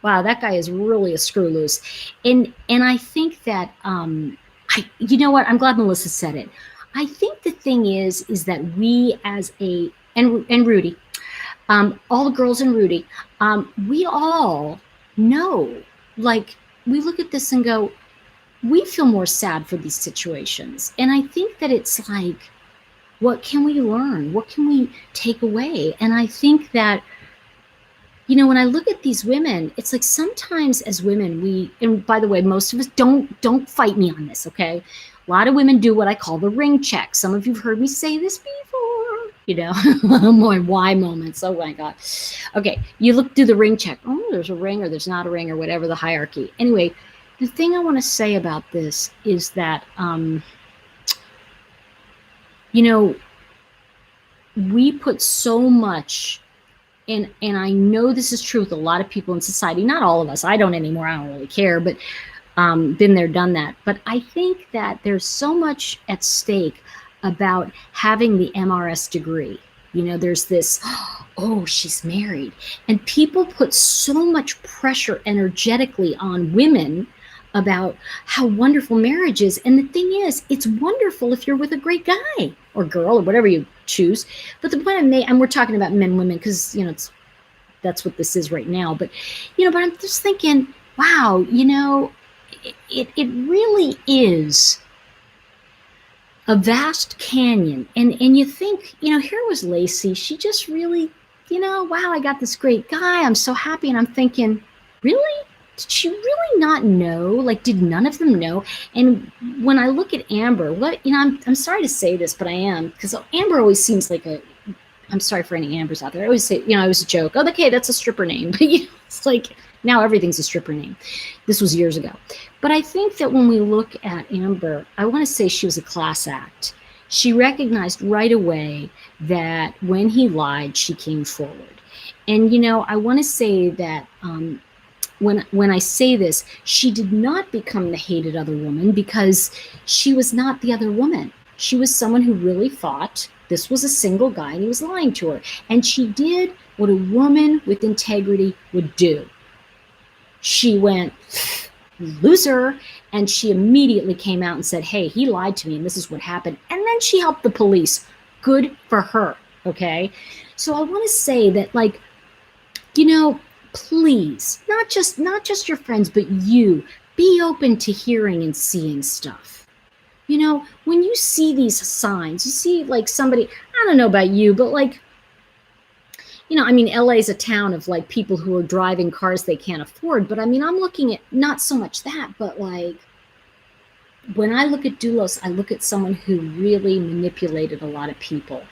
wow, that guy is really a screw loose. And I think that, you know what? I'm glad Melissa said it. I think the thing is that we as and Rudy, all the girls and Rudy, we all know, like, we look at this and go, we feel more sad for these situations. And I think that it's like, what can we learn? What can we take away? And I think that, you know, when I look at these women, it's like sometimes as women, and by the way, most of us don't fight me on this, okay? A lot of women do what I call the ring check. Some of you've heard me say this before, you know, my why moments. Oh my God. Okay, you do the ring check. Oh, there's a ring or there's not a ring or whatever the hierarchy. Anyway, the thing I want to say about this is that, you know, we put so much, and I know this is true with a lot of people in society, not all of us. I don't anymore. I don't really care, but been there, done that. But I think that there's so much at stake about having the MRS degree. You know, there's this, oh, she's married. And people put so much pressure energetically on women about how wonderful marriage is. And the thing is, it's wonderful if you're with a great guy or girl or whatever you choose. But the point and we're talking about men, women, because, you know, that's what this is right now. But, you know, but I'm just thinking, wow, you know, it really is a vast canyon. And you think, you know, here was Lacey. She just really, you know, wow, I got this great guy. I'm so happy. And I'm thinking, really? Did she really not know? Like, did none of them know? And when I look at Amber, what, you know, I'm sorry to say this, but I am, because Amber always seems like I'm sorry for any Ambers out there. I always say, you know, it was a joke. Oh, okay, that's a stripper name. But you know, it's like now everything's a stripper name. This was years ago. But I think that when we look at Amber, I want to say she was a class act. She recognized right away that when he lied, she came forward. And, you know, I want to say that, when I say this, she did not become the hated other woman because she was not the other woman. She was someone who really thought this was a single guy and he was lying to her. And she did what a woman with integrity would do. She went, loser, and she immediately came out and said, hey, he lied to me and this is what happened. And then she helped the police. Good for her, okay? So I want to say that, like, you know, please, not just your friends, but you, be open to hearing and seeing stuff. You know, when you see these signs, you see like somebody, I don't know about you, but like, you know, I mean, LA is a town of like people who are driving cars they can't afford. But I mean, I'm looking at not so much that, but like when I look at Dulos, I look at someone who really manipulated a lot of people.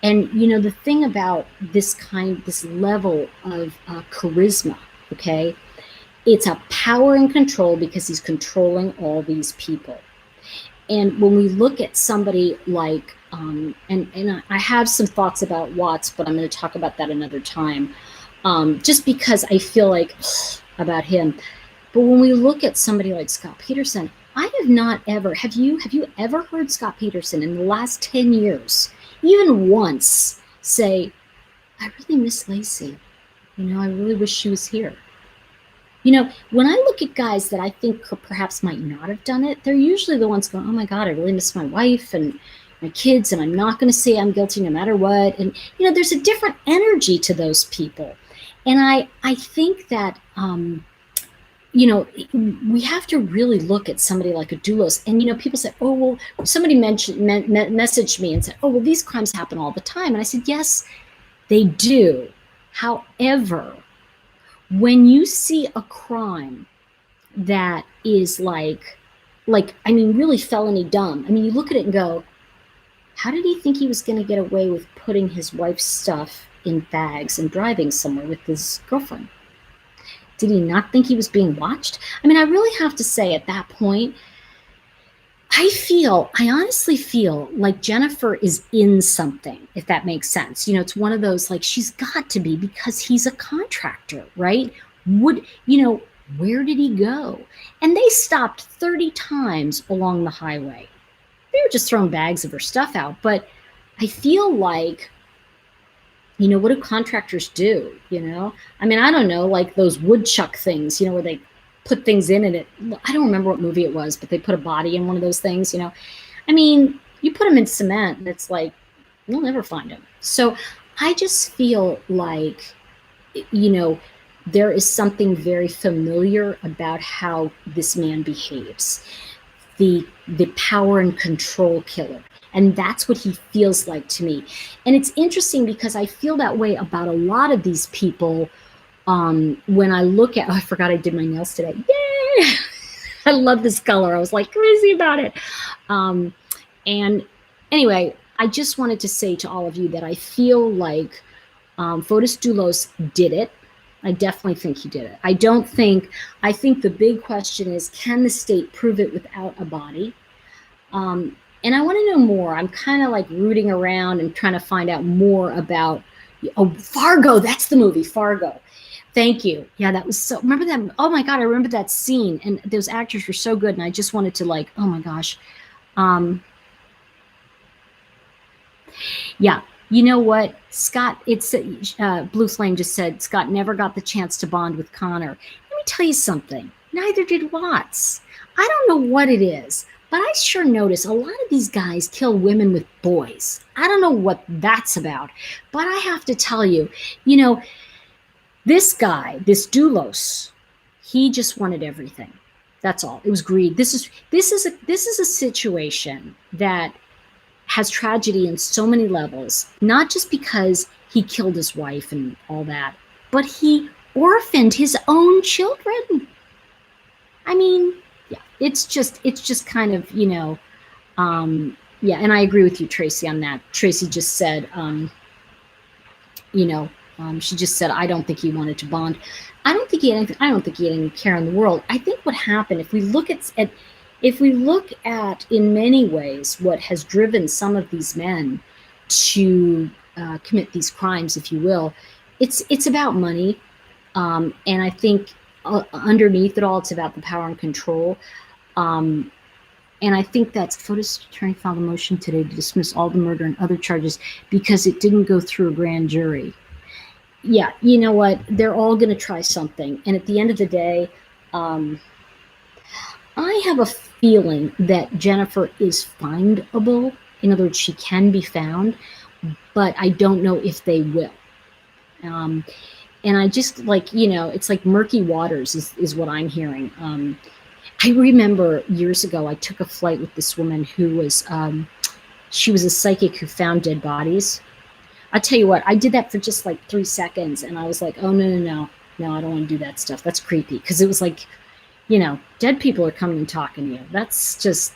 And the thing about this level of charisma, okay, it's a power and control because he's controlling all these people. And when we look at somebody like, and I have some thoughts about Watts, but I'm going to talk about that another time, just because I feel like about him. But when we look at somebody like Scott Peterson, I have not ever, have you ever heard Scott Peterson in the last 10 years, even once, say, I really miss Lacey. I really wish she was here. When I look at guys that I think perhaps might not have done it, they're usually the ones going, oh my God, I really miss my wife and my kids, and I'm not going to say I'm guilty no matter what. And, there's a different energy to those people. And I think that, we have to really look at somebody like a Dulos. And, people say, oh, well, somebody messaged me and said, oh, well, these crimes happen all the time. And I said, yes, they do. However, when you see a crime that is really felony dumb, you look at it and go, how did he think he was going to get away with putting his wife's stuff in bags and driving somewhere with his girlfriend? Did he not think he was being watched? I really have to say at that point, I honestly feel like Jennifer is in something, if that makes sense. It's one of those, like, she's got to be, because he's a contractor, right? Where did he go? And they stopped 30 times along the highway. They were just throwing bags of her stuff out. But I feel like, what do contractors do? I don't know, like those woodchuck things, where they put things in it. I don't remember what movie it was, but they put a body in one of those things, you put them in cement and it's like, you'll never find them. So I just feel like, there is something very familiar about how this man behaves. The power and control killer. And that's what he feels like to me. And it's interesting because I feel that way about a lot of these people. When I look at, I forgot I did my nails today. Yay! I love this color. I was like crazy about it. And anyway, I just wanted to say to all of you that I feel like Fotis Dulos did it. I definitely think he did it. I think the big question is, can the state prove it without a body? And I want to know more. I'm kind of like rooting around and trying to find out more about, Fargo. That's the movie, Fargo. Thank you. Yeah, that was so, remember that? Oh my God, I remember that scene, and those actors were so good, and I just wanted to, like, oh my gosh. Yeah, you know what, Scott, it's Blue Flame just said, Scott never got the chance to bond with Connor. Let me tell you something. Neither did Watts. I don't know what it is, but I sure notice a lot of these guys kill women with boys. I don't know what that's about, but I have to tell you, this guy, this Dulos, he just wanted everything. That's all. It was greed. This is a situation that has tragedy in so many levels, not just because he killed his wife and all that, but he orphaned his own children. Yeah, it's just kind of, yeah, and I agree with you, Tracy, on that. Tracy just said, she just said, I don't think he wanted to bond. I don't think he had any care in the world. I think what happened, if we look at in many ways what has driven some of these men to commit these crimes, if you will, it's about money. And I think underneath it all, it's about the power and control. And I think that's Fotis attorney filed a motion today to dismiss all the murder and other charges because it didn't go through a grand jury. Yeah, you know what? They're all going to try something. And at the end of the day, I have a feeling that Jennifer is findable. In other words, she can be found, but I don't know if they will. And I just it's like murky waters is what I'm hearing. I remember years ago, I took a flight with this woman who was, she was a psychic who found dead bodies. I'll tell you what, I did that for just like 3 seconds, and I was like, oh, no, I don't want to do that stuff. That's creepy. Because it was like, dead people are coming and talking to you. That's just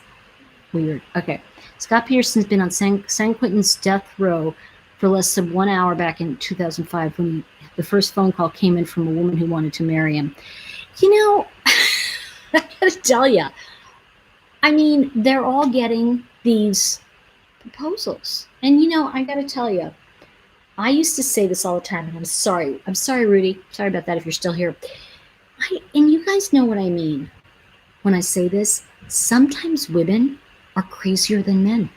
weird. Okay. Scott Peterson's been on San Quentin's death row for less than 1 hour back in 2005 when the first phone call came in from a woman who wanted to marry him. You know, I gotta tell you, I mean, they're all getting these proposals. And, you know, I gotta tell you, I used to say this all the time, and I'm sorry, Rudy. Sorry about that if you're still here. And you guys know what I mean when I say this. Sometimes women are crazier than men.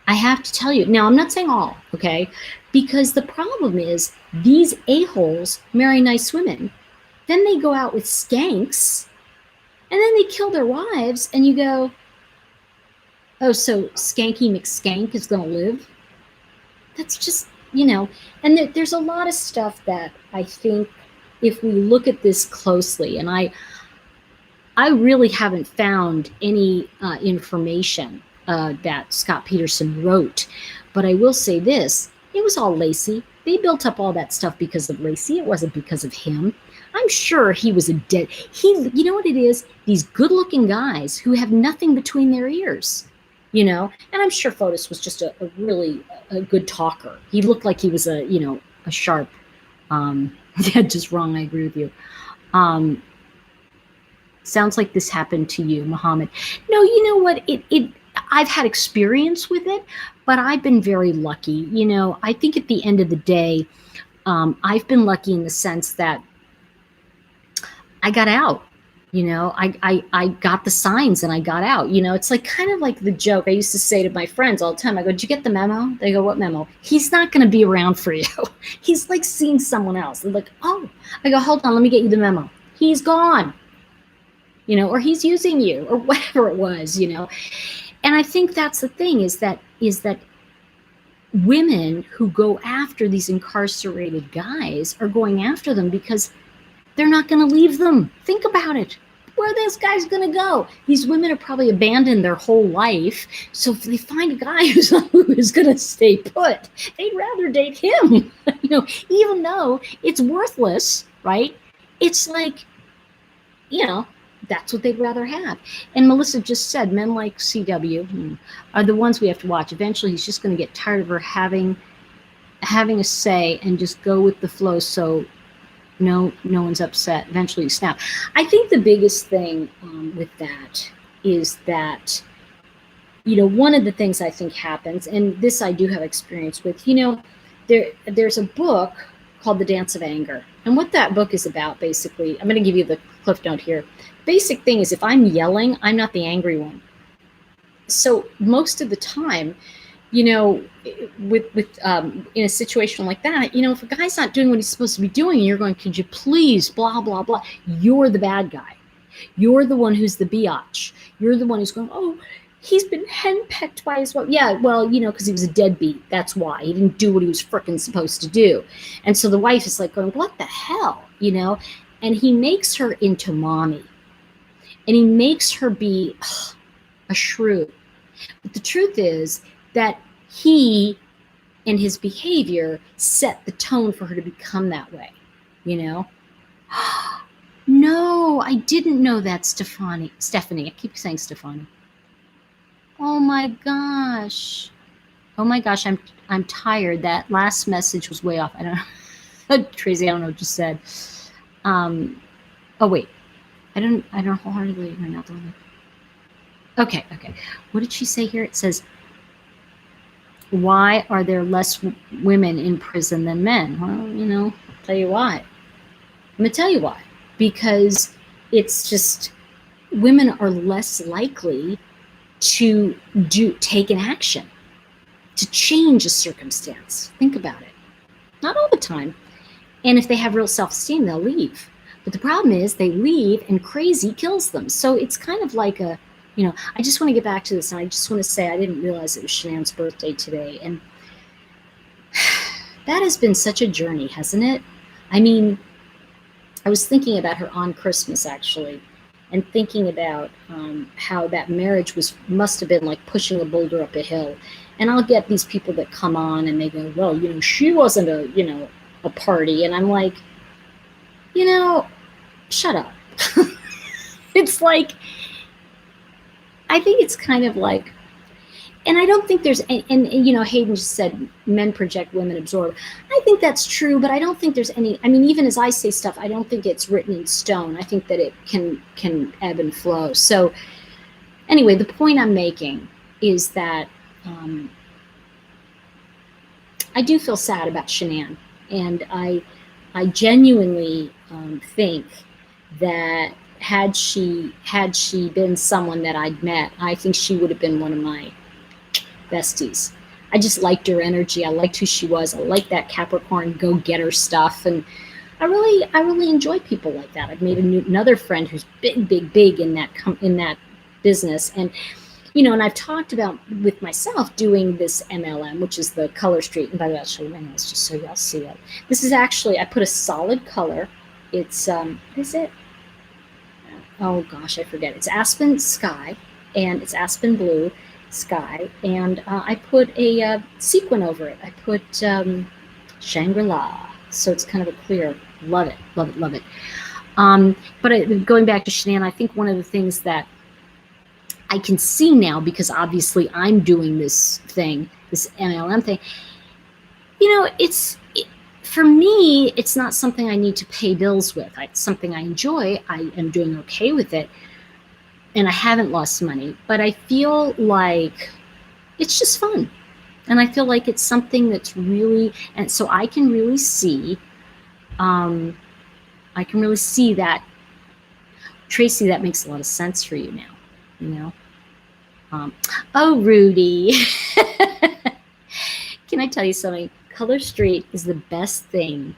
I have to tell you. Now, I'm not saying all, okay? Because the problem is these a-holes marry nice women. Then they go out with skanks, and then they kill their wives, and you go, oh, so Skanky McSkank is going to live? That's just, you know, and there's a lot of stuff that I think if we look at this closely, and I really haven't found any information that Scott Peterson wrote, but I will say this, it was all Lacey. They built up all that stuff because of Lacey. It wasn't because of him. I'm sure he was you know what it is? These good-looking guys who have nothing between their ears, you know? And I'm sure Fotis was just a really good talker. He looked like he was a sharp, just wrong, I agree with you. Sounds like this happened to you, Muhammad. No, you know what? I've had experience with it, but I've been very lucky. You know, I think at the end of the day, I've been lucky in the sense that I got out. You know, I got the signs and I got out. You know, it's like kind of like the joke I used to say to my friends all the time. I go, did you get the memo? They go, what memo? He's not going to be around for you. He's like seeing someone else. They're like, oh. I go, hold on, let me get you the memo. He's gone. You know, or he's using you, or whatever it was, you know. And I think that's the thing is that women who go after these incarcerated guys are going after them because they're not going to leave them. Think about it. Where are those guys going to go? These women have probably abandoned their whole life. So if they find a guy who's going to stay put, they'd rather date him. You know, even though it's worthless, right? It's like, you know, that's what they'd rather have. And Melissa just said, men like CW are the ones we have to watch. Eventually, he's just going to get tired of her having a say and just go with the flow. So no one's upset. Eventually, you snap. I think the biggest thing with that is that, you know, one of the things I think happens, and this I do have experience with. You know, there's a book called The Dance of Anger, and what that book is about, basically, I'm going to give you the cliff note here. Basic thing is if I'm yelling, I'm not the angry one. So most of the time, you know, with in a situation like that, you know, if a guy's not doing what he's supposed to be doing, and you're going, could you please, blah, blah, blah, you're the bad guy. You're the one who's the biatch. You're the one who's going, oh, he's been henpecked by his wife. Yeah, well, you know, because he was a deadbeat. That's why. He didn't do what he was frickin' supposed to do. And so the wife is like going, what the hell, you know? And he makes her into mommy. And he makes her be a shrew. But the truth is that he and his behavior set the tone for her to become that way, you know? No, I didn't know that, Stephanie. I keep saying Stephanie. Oh my gosh. I'm tired. That last message was way off. I don't know. Tracy, I don't know what you said. Oh wait. I don't wholeheartedly agree. Not the one. Okay. What did she say here? It says, why are there less women in prison than men? Well, you know, I'll tell you why. I'm going to tell you why. Because it's just women are less likely to take an action, to change a circumstance. Think about it. Not all the time. And if they have real self-esteem, they'll leave. But the problem is they leave and crazy kills them. So it's kind of like a, you know, I just want to get back to this. And I just want to say I didn't realize it was Shanann's birthday today. And that has been such a journey, hasn't it? I mean, I was thinking about her on Christmas, actually, and thinking about how that marriage must have been like pushing a boulder up a hill. And I'll get these people that come on and they go, well, you know, she wasn't a party. And I'm like, you know, shut up. It's like, I think it's kind of like, And I don't think there's, you know, Hayden just said men project, women absorb. I think that's true, but I don't think there's any, I mean, even as I say stuff, I don't think it's written in stone. I think that it can ebb and flow. So anyway, the point I'm making is that I do feel sad about Shanann, and I genuinely think that had she been someone that I'd met, I think she would have been one of my besties. I just liked her energy. I liked who she was. I liked that Capricorn go-getter stuff, and I really enjoy people like that. I've made another friend who's big in that business, and you know, and I've talked about with myself doing this MLM, which is the color street. And by the way, I'll show you my nails just so y'all see it. This is actually, I put a solid color. It's what is it? Oh gosh, I forget. It's Aspen Sky, and it's Aspen Blue Sky, and I put a sequin over it. I put Shangri-La, so it's kind of a clear. Love it, love it, love it. But going back to Shanann, I think one of the things that I can see now, because obviously I'm doing this thing, this MLM thing, you know, for me, it's not something I need to pay bills with. It's something I enjoy. I am doing okay with it, and I haven't lost money, but I feel like it's just fun. And I feel like it's something that's really, and so I can really see that, Tracy, that makes a lot of sense for you now, you know? Oh, Rudy, can I tell you something? Color Street is the best thing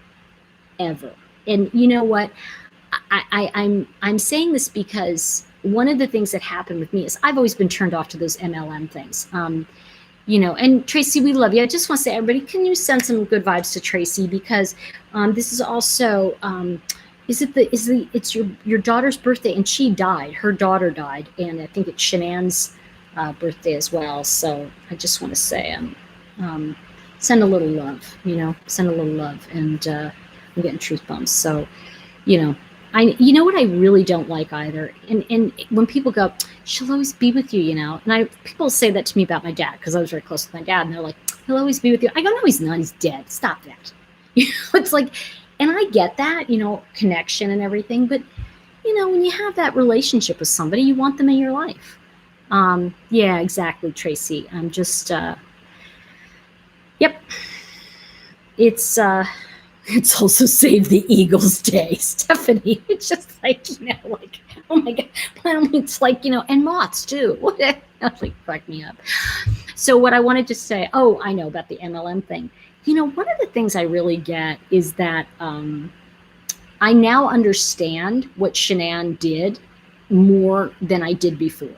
ever. And you know what? I'm saying this because one of the things that happened with me is I've always been turned off to those MLM things. You know, and Tracy, we love you. I just want to say, everybody, can you send some good vibes to Tracy, because this is also it's your daughter's birthday, and she died. Her daughter died, and I think it's Shanann's birthday as well. So I just want to say, send a little love, you know, send a little love, and I'm getting truth bumps. So, you know, you know what I really don't like either, and when people go, she'll always be with you, you know, and people say that to me about my dad, because I was very close with my dad, and they're like, he'll always be with you. I go, no, he's not. He's dead. Stop that. You know, it's like, and I get that, you know, connection and everything, but you know, when you have that relationship with somebody, you want them in your life. Yeah, exactly, Tracy. I'm just, yep. It's also Save the Eagles Day, Stephanie. It's just like, you know, like, oh my God, it's like, you know, and moths too. What? Like, crack me up. So what I wanted to say, oh, I know about the MLM thing. You know, one of the things I really get is that I now understand what Shanann did more than I did before,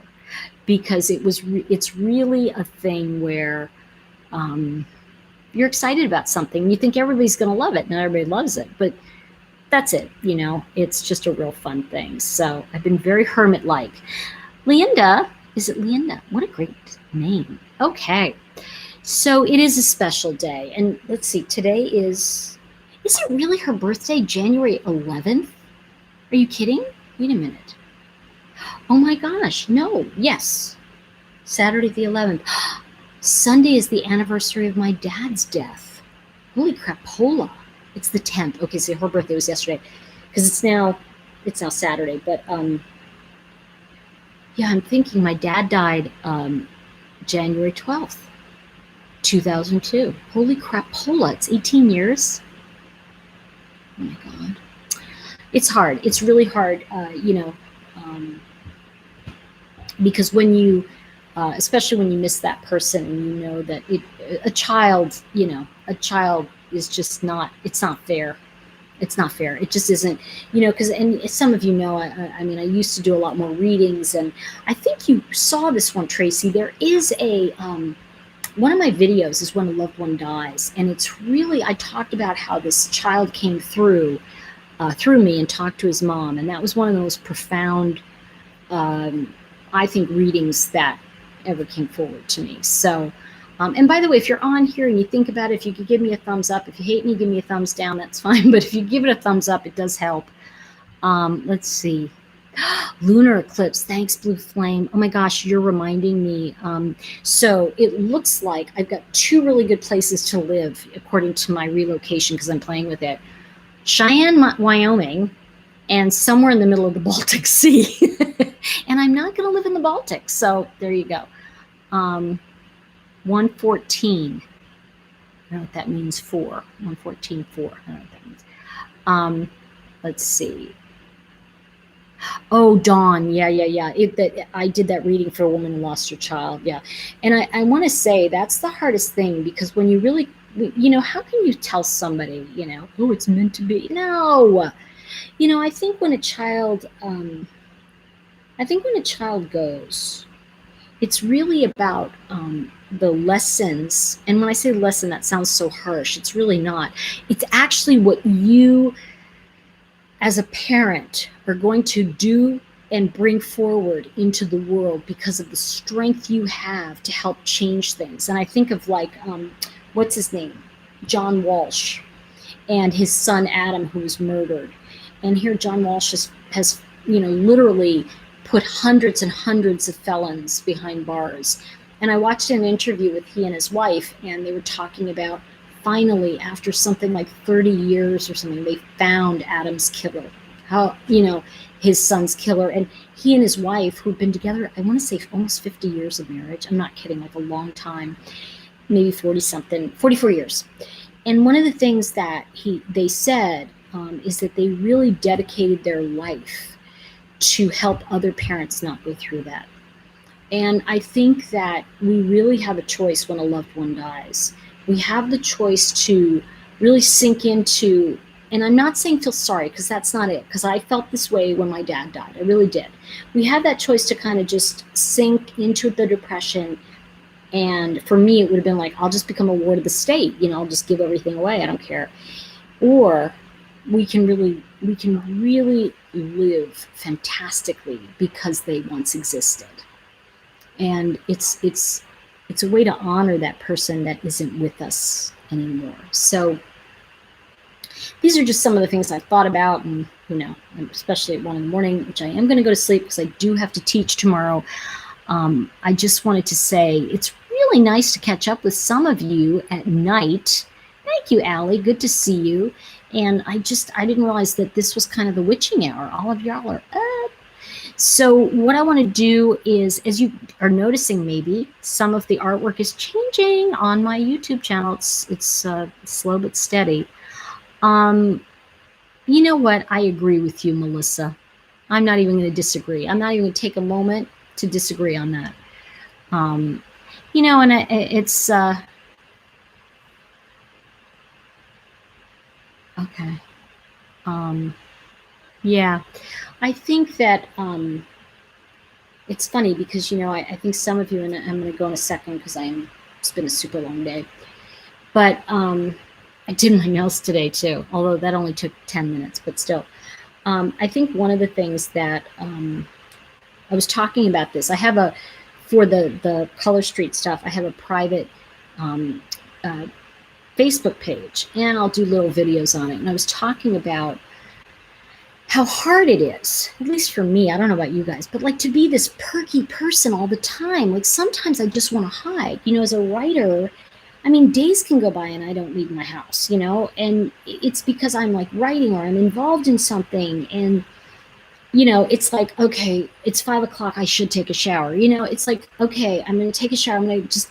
because it's really a thing where you're excited about something. You think everybody's going to love it, and everybody loves it, but that's it. You know, it's just a real fun thing. So I've been very hermit-like. Leanda, is it Leanda? What a great name. Okay. So it is a special day. And let's see, today is it really her birthday, January 11th? Are you kidding? Wait a minute. Oh my gosh, no, yes. Saturday the 11th. Sunday is the anniversary of my dad's death. Holy crapola. It's the 10th. Okay, so her birthday was yesterday, because it's now Saturday. But yeah, I'm thinking my dad died January 12th. 2002. Holy crapola. It's 18 years. Oh my God. It's hard. It's really hard, you know, because when you, especially when you miss that person, and you know that a child, you know, a child is just not, it's not fair. It's not fair. It just isn't, you know, because, and some of you know, I mean, I used to do a lot more readings, and I think you saw this one, Tracy. There is a, one of my videos is when a loved one dies, and it's really, I talked about how this child came through me and talked to his mom, and that was one of the most profound, I think, readings that ever came forward to me. So, and by the way, if you're on here and you think about it, if you could give me a thumbs up, if you hate me, give me a thumbs down, that's fine. But if you give it a thumbs up, it does help. Let's see. Lunar eclipse. Thanks, Blue Flame. Oh my gosh, you're reminding me. So it looks like I've got 2 really good places to live according to my relocation, because I'm playing with it. Cheyenne, Wyoming, and somewhere in the middle of the Baltic Sea. And I'm not going to live in the Baltic. So there you go. 114. I don't know what that means. 4. 114, 4. I don't know what that means. Let's see. Oh, Dawn. Yeah. I did that reading for a woman who lost her child. Yeah. And I want to say that's the hardest thing, because when you really, how can you tell somebody, oh, it's meant to be? No. I think when a child goes, it's really about the lessons. And when I say lesson, that sounds so harsh. It's really not. It's actually what you, as a parent, are going to do and bring forward into the world because of the strength you have to help change things. And I think of what's his name? John Walsh and his son Adam, who was murdered. And here John Walsh has literally put hundreds and hundreds of felons behind bars. And I watched an interview with he and his wife, and they were talking about, finally, after something like 30 years or something, they found Adam's killer, his son's killer. And he and his wife, who'd been together, I want to say almost 50 years of marriage. I'm not kidding, like a long time, maybe 44 years. And one of the things that they said is that they really dedicated their life to help other parents not go through that. And I think that we really have a choice when a loved one dies. We have the choice to really sink into, and I'm not saying feel sorry, because that's not it, because I felt this way when my dad died. I really did. We had that choice to kind of just sink into the depression. And for me, it would have been like, I'll just become a ward of the state. I'll just give everything away. I don't care. Or we can really live fantastically because they once existed. And it's a way to honor that person that isn't with us anymore. So these are just some of the things I thought about, and especially at 1 in the morning, which I am going to go to sleep because I do have to teach tomorrow. I just wanted to say it's really nice to catch up with some of you at night. Thank you, Allie. Good to see you. And I didn't realize that this was kind of the witching hour. All of y'all are up. So what I want to do is, as you are noticing, maybe some of the artwork is changing on my YouTube channel. It's slow but steady. You know what? I agree with you, Melissa. I'm not even going to disagree. I'm not even going to take a moment to disagree on that. And it's okay. Yeah, I think that it's funny because, I think some of you, and I'm going to go in a second because it's been a super long day, but I did my nails today too, although that only took 10 minutes, but still. I think one of the things that I was talking about this, I have for the Color Street stuff, I have a private Facebook page, and I'll do little videos on it. And I was talking about how hard it is, at least for me, I don't know about you guys, but to be this perky person all the time. Sometimes I just want to hide, as a writer. I mean, days can go by and I don't leave my house, and it's because I'm writing or I'm involved in something. And, it's like, okay, it's 5 o'clock. I should take a shower. It's like, okay, I'm going to take a shower. I'm going to just,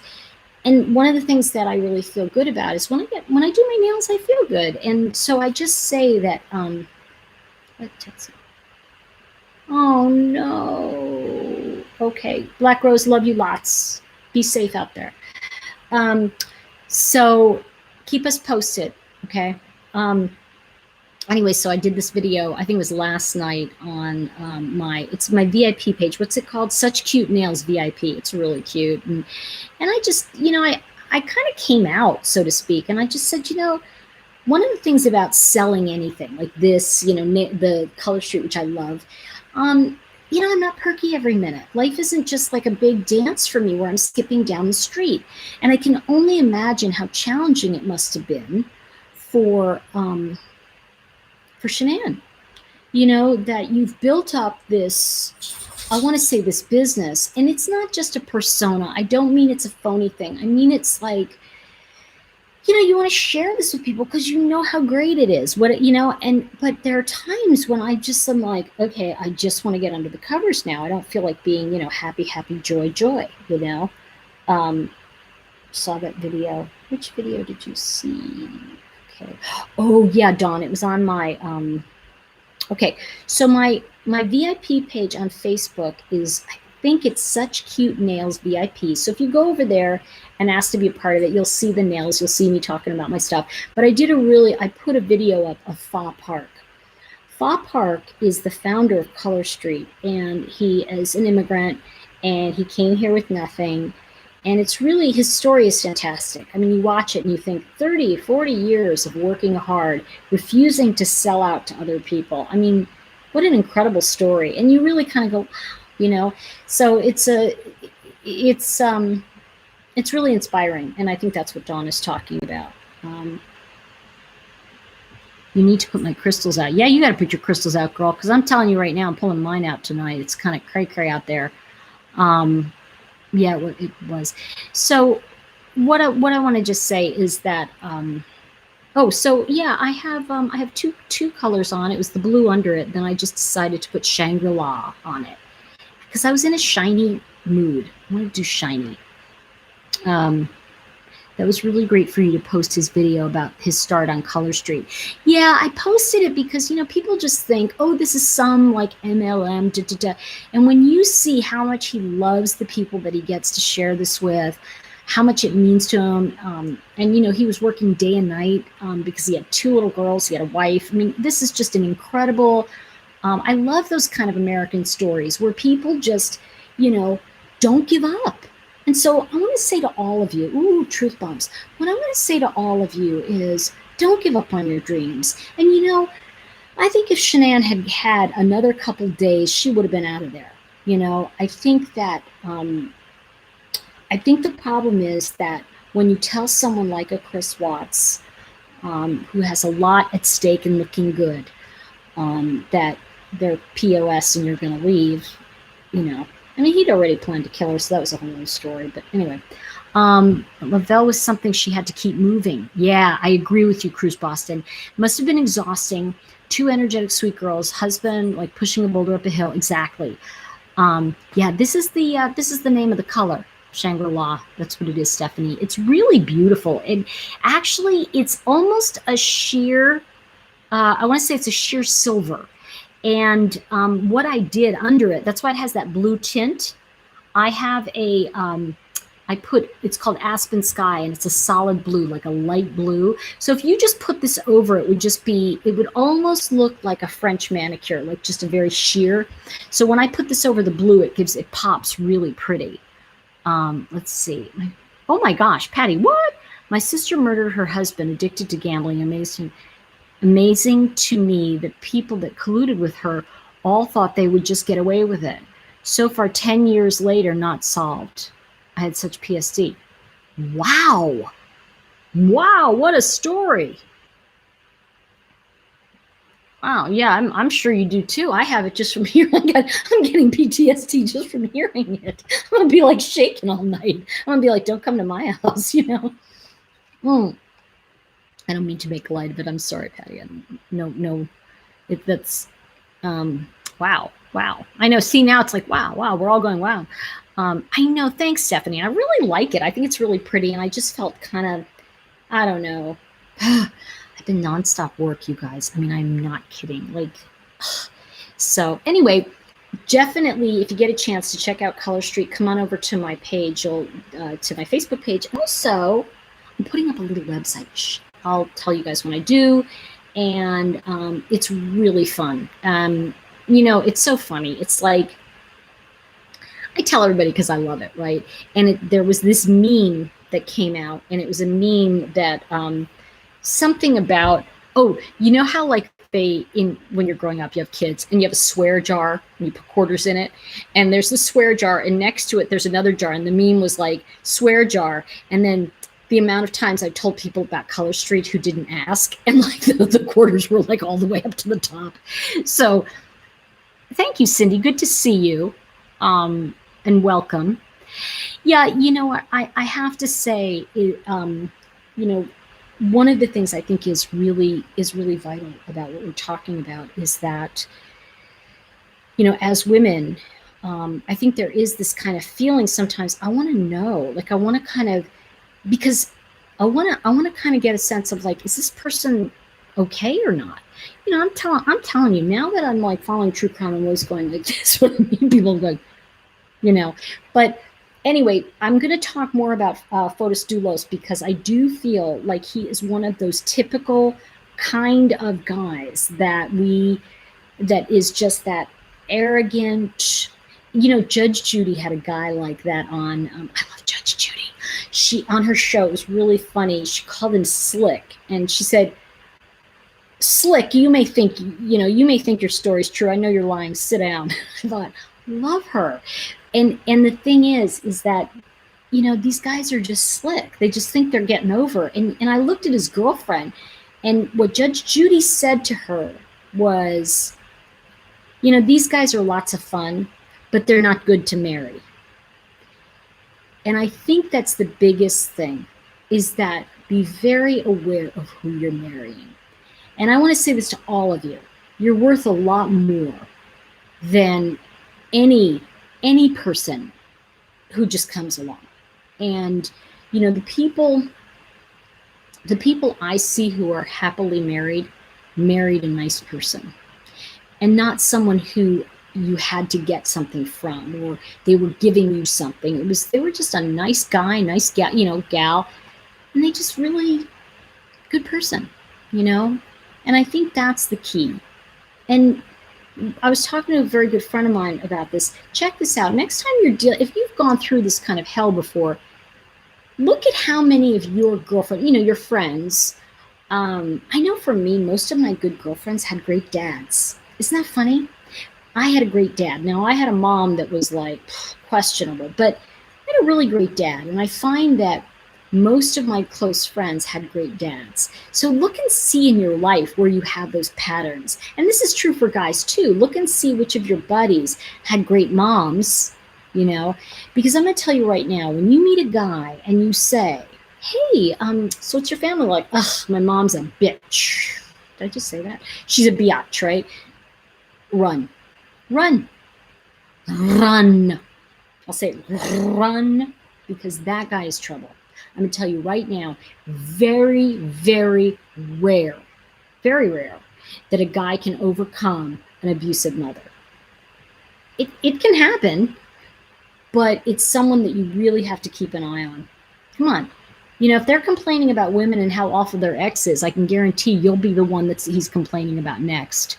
and one of the things that I really feel good about is when I do my nails, I feel good. And so I just say that, oh no. Okay. Black Rose, love you lots. Be safe out there. So keep us posted. Okay. Anyway, so I did this video, I think it was last night on it's my VIP page. What's it called? Such Cute Nails VIP. It's really cute. And I just, I kind of came out, so to speak, and I just said, one of the things about selling anything like this, the Color Street, which I love, I'm not perky every minute. Life isn't just like a big dance for me where I'm skipping down the street. And I can only imagine how challenging it must have been for Shanann. you know, that you've built up this, I want to say this business, and it's not just a persona. I don't mean it's a phony thing. I mean, it's like, you know, you want to share this with people because you know how great it is. What, you know, and but there are times when I just am like, okay, I just want to get under the covers now. I don't feel like being, you know, happy, happy, joy, joy, you know. Um, Saw that video. Which video did you see? Okay. Oh yeah, Dawn. It was on my okay. So my VIP page on Facebook is, I think it's Such Cute Nails VIP. So if you go over there and ask to be a part of it, you'll see the nails, you'll see me talking about my stuff. But I put a video up of Fa Park. Fa Park is the founder of Color Street, and he is an immigrant, and he came here with nothing. And it's really, his story is fantastic. I mean, you watch it and you think 30, 40 years of working hard, refusing to sell out to other people. I mean, what an incredible story. And you really kind of go, wow, you know, so it's really inspiring. And I think that's what Dawn is talking about. You need to put my crystals out. Yeah, you got to put your crystals out, girl. Because I'm telling you right now, I'm pulling mine out tonight. It's kind of cray-cray out there. Yeah, it was. So what I want to just say is that, oh, so yeah, I have two colors on. It was the blue under it. Then I just decided to put Shangri-La on it because I was in a shiny mood. I wanted to do shiny. That was really great for you to post his video about his start on Color Street. Yeah, I posted it because, you know, people just think, oh, this is some like MLM, da, da, da. And when you see how much he loves the people that he gets to share this with, how much it means to him. And, you know, he was working day and night because he had 2 little girls, he had a wife. I mean, this is just an incredible, I love those kind of American stories where people just, you know, don't give up. And so I want to say to all of you, ooh, truth bombs. What I want to say to all of you is don't give up on your dreams. And, you know, I think if Shanann had had another couple days, she would have been out of there. You know, I think that, I think the problem is that when you tell someone like a Chris Watts, who has a lot at stake and looking good, that they're POS and you're going to leave, you know, I mean, he'd already planned to kill her, so that was a whole other story. But anyway, Lavelle was something she had to keep moving. Yeah, I agree with you, Cruise Boston. It must have been exhausting. 2 energetic sweet girls, husband like pushing a boulder up a hill. Exactly. Yeah, this is the name of the color, Shangri-La. That's what it is, Stephanie. It's really beautiful. And actually, it's almost a sheer. I want to say it's a sheer silver. And what I did under it, that's why it has that blue tint. I have it's called Aspen Sky, and it's a solid blue, like a light blue. So if you just put this over, it would almost look like a French manicure, like just a very sheer. So when I put this over the blue, it pops really pretty. Let's see. Oh my gosh, Patty, what? My sister murdered her husband, addicted to gambling. Amazing to me that people that colluded with her all thought they would just get away with it. So far, 10 years later, not solved. I had such PSD. Wow. Wow, what a story. Wow, yeah, I'm sure you do too. I have it just from hearing it. I'm getting PTSD just from hearing it. I'm going to be like shaking all night. I'm going to be like, don't come to my house, you know. I don't mean to make light of it. I'm sorry, Patty. No, that's, wow. I know. See, now it's like, wow. We're all going, wow. I know. Thanks, Stephanie. I really like it. I think it's really pretty. And I just felt kind of, I don't know. I've been nonstop work, you guys. I mean, I'm not kidding. Like, so anyway, definitely, if you get a chance to check out Color Street, come on over to my page, to my Facebook page. Also, I'm putting up a little website. I'll tell you guys when I do, and it's really fun. You know, it's so funny. It's like, I tell everybody because I love it, right? And there was this meme that came out, and it was a meme that something about, oh, you know how like when you're growing up, you have kids, and you have a swear jar, and you put quarters in it, and there's the swear jar, and next to it, there's another jar, and the meme was like, swear jar, and then the amount of times I told people about Color Street who didn't ask, and like the quarters were like all the way up to the top. So thank you, Cindy. Good to see you, and welcome. Yeah, I have to say, one of the things I think is really vital about what we're talking about is that, as women, I think there is this kind of feeling sometimes. I want to know, like, I want to kind of, because I want to kind of get a sense of like, is this person okay or not? I'm telling you now that I'm like following true crime, I'm always going like this. What I mean, people go, but anyway, I'm going to talk more about Fotis Dulos, because I do feel like he is one of those typical kind of guys that is just that arrogant. Judge Judy had a guy like that on. I love Judge Judy. She, on her show, it was really funny. She called him Slick, and she said, "Slick, you may think your story's true. I know you're lying. Sit down." I thought, love her. And the thing is that, these guys are just slick. They just think they're getting over. And I looked at his girlfriend, and what Judge Judy said to her was, these guys are lots of fun, but they're not good to marry. And I think that's the biggest thing, is that be very aware of who you're marrying. And I want to say this to all of you. You're worth a lot more than any person who just comes along. And, the people I see who are happily married a nice person, and not someone who you had to get something from, or they were giving you something. They were just a nice guy, nice gal, and they just really good person, and I think that's the key. And I was talking to a very good friend of mine about this. Check this out. Next time if you've gone through this kind of hell before, look at how many of your girlfriends, your friends. I know for me, most of my good girlfriends had great dads. Isn't that funny? I had a great dad. Now, I had a mom that was like questionable, but I had a really great dad. And I find that most of my close friends had great dads. So look and see in your life where you have those patterns. And this is true for guys too. Look and see which of your buddies had great moms, because I'm going to tell you right now, when you meet a guy and you say, "Hey, so what's your family like?" "Ugh, my mom's a bitch." Did I just say that? "She's a biatch," right? Run. I'll say run, because that guy is trouble. I'm going to tell you right now, very, very rare that a guy can overcome an abusive mother. It can happen, but it's someone that you really have to keep an eye on. Come on. If they're complaining about women and how awful their ex is, I can guarantee you'll be the one he's complaining about next.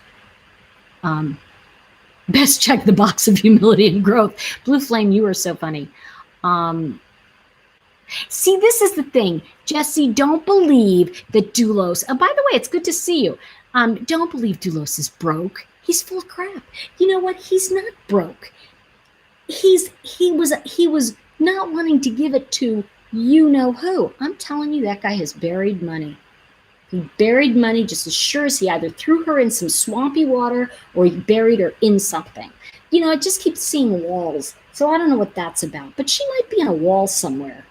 Best check the box of humility and growth. Blue Flame, you are so funny. See, this is the thing. Jesse, don't believe that Dulos, by the way, it's good to see you. Don't believe Dulos is broke. He's full of crap. You know what? He's not broke. He was not wanting to give it to who. I'm telling you, that guy has buried money. He buried money just as sure as he either threw her in some swampy water or he buried her in something. I just keep seeing walls. So I don't know what that's about. But she might be in a wall somewhere.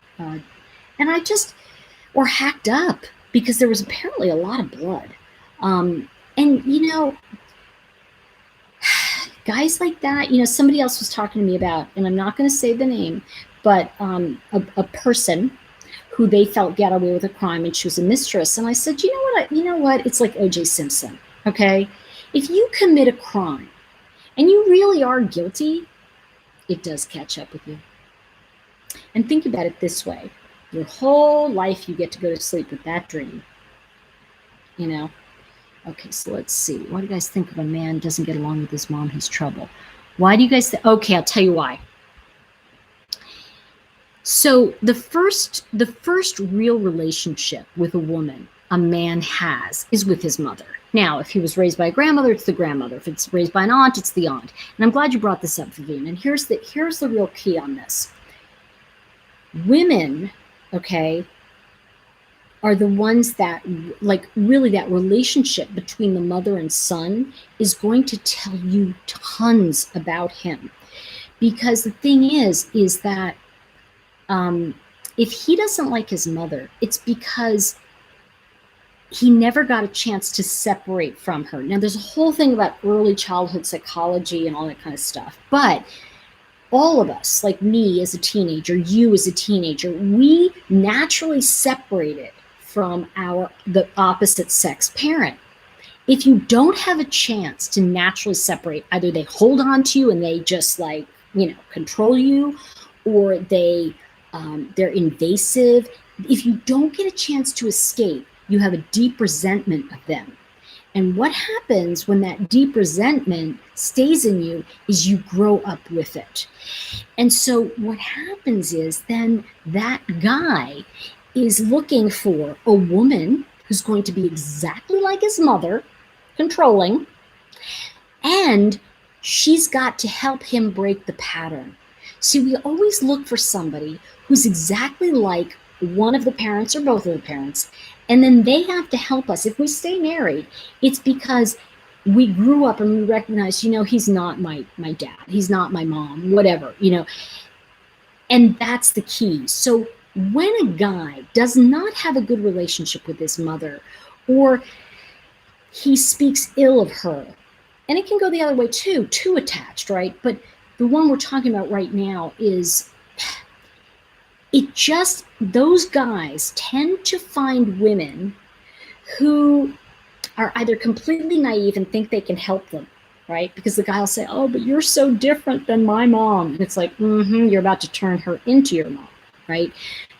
Or hacked up, because there was apparently a lot of blood. Guys like that, somebody else was talking to me about, and I'm not going to say the name, but a person who they felt got away with a crime, and she was a mistress. And I said, you know what? It's like O.J. Simpson, okay? If you commit a crime and you really are guilty, it does catch up with you. And think about it this way. Your whole life you get to go to sleep with that dream. Okay, so let's see. What do you guys think of a man doesn't get along with his mom? He's trouble. Why do you guys think? Okay, I'll tell you why. So the first real relationship with a woman a man has is with his mother. Now, if he was raised by a grandmother, it's the grandmother. If it's raised by an aunt, it's the aunt. And I'm glad you brought this up, Vivian. And here's the real key on this. Women, okay, are the ones that, like, really that relationship between the mother and son is going to tell you tons about him. Because the thing is that if he doesn't like his mother, it's because he never got a chance to separate from her. Now, there's a whole thing about early childhood psychology and all that kind of stuff, but all of us, like me as a teenager, you as a teenager, we naturally separated from the opposite sex parent. If you don't have a chance to naturally separate, either they hold on to you and they just, like, control you, or they're invasive. If you don't get a chance to escape, you have a deep resentment of them. And what happens when that deep resentment stays in you is you grow up with it. And so what happens is then that guy is looking for a woman who's going to be exactly like his mother, controlling, and she's got to help him break the pattern. See, we always look for somebody who's exactly like one of the parents or both of the parents, and then they have to help us. If we stay married, it's because we grew up and we recognize, he's not my dad, he's not my mom, whatever, and that's the key. So when a guy does not have a good relationship with his mother, or he speaks ill of her, and it can go the other way too attached, right? But the one we're talking about right now is, those guys tend to find women who are either completely naive and think they can help them, right? Because the guy will say, oh, but you're so different than my mom. And it's like, you're about to turn her into your mom, right?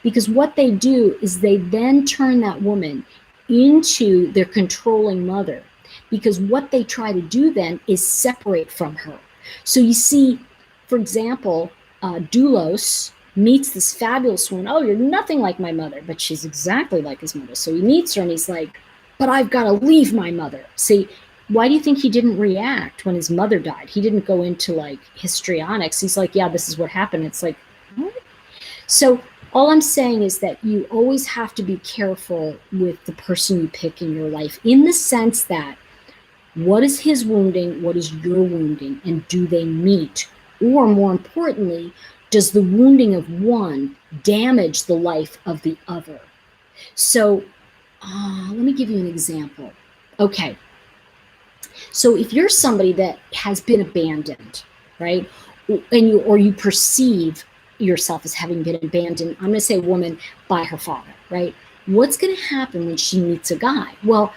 Because what they do is they then turn that woman into their controlling mother. Because what they try to do then is separate from her. So you see, for example, Dulos meets this fabulous woman. Oh, you're nothing like my mother, but she's exactly like his mother. So he meets her and he's like, but I've got to leave my mother. See, why do you think he didn't react when his mother died? He didn't go into like histrionics. He's like, yeah, this is what happened. It's like, what? So all I'm saying is that you always have to be careful with the person you pick in your life, in the sense that what is his wounding? What is your wounding? And do they meet? Or more importantly, does the wounding of one damage the life of the other? So let me give you an example. Okay. So if you're somebody that has been abandoned, right? And you perceive yourself as having been abandoned, I'm going to say a woman, by her father, right? What's going to happen when she meets a guy? Well,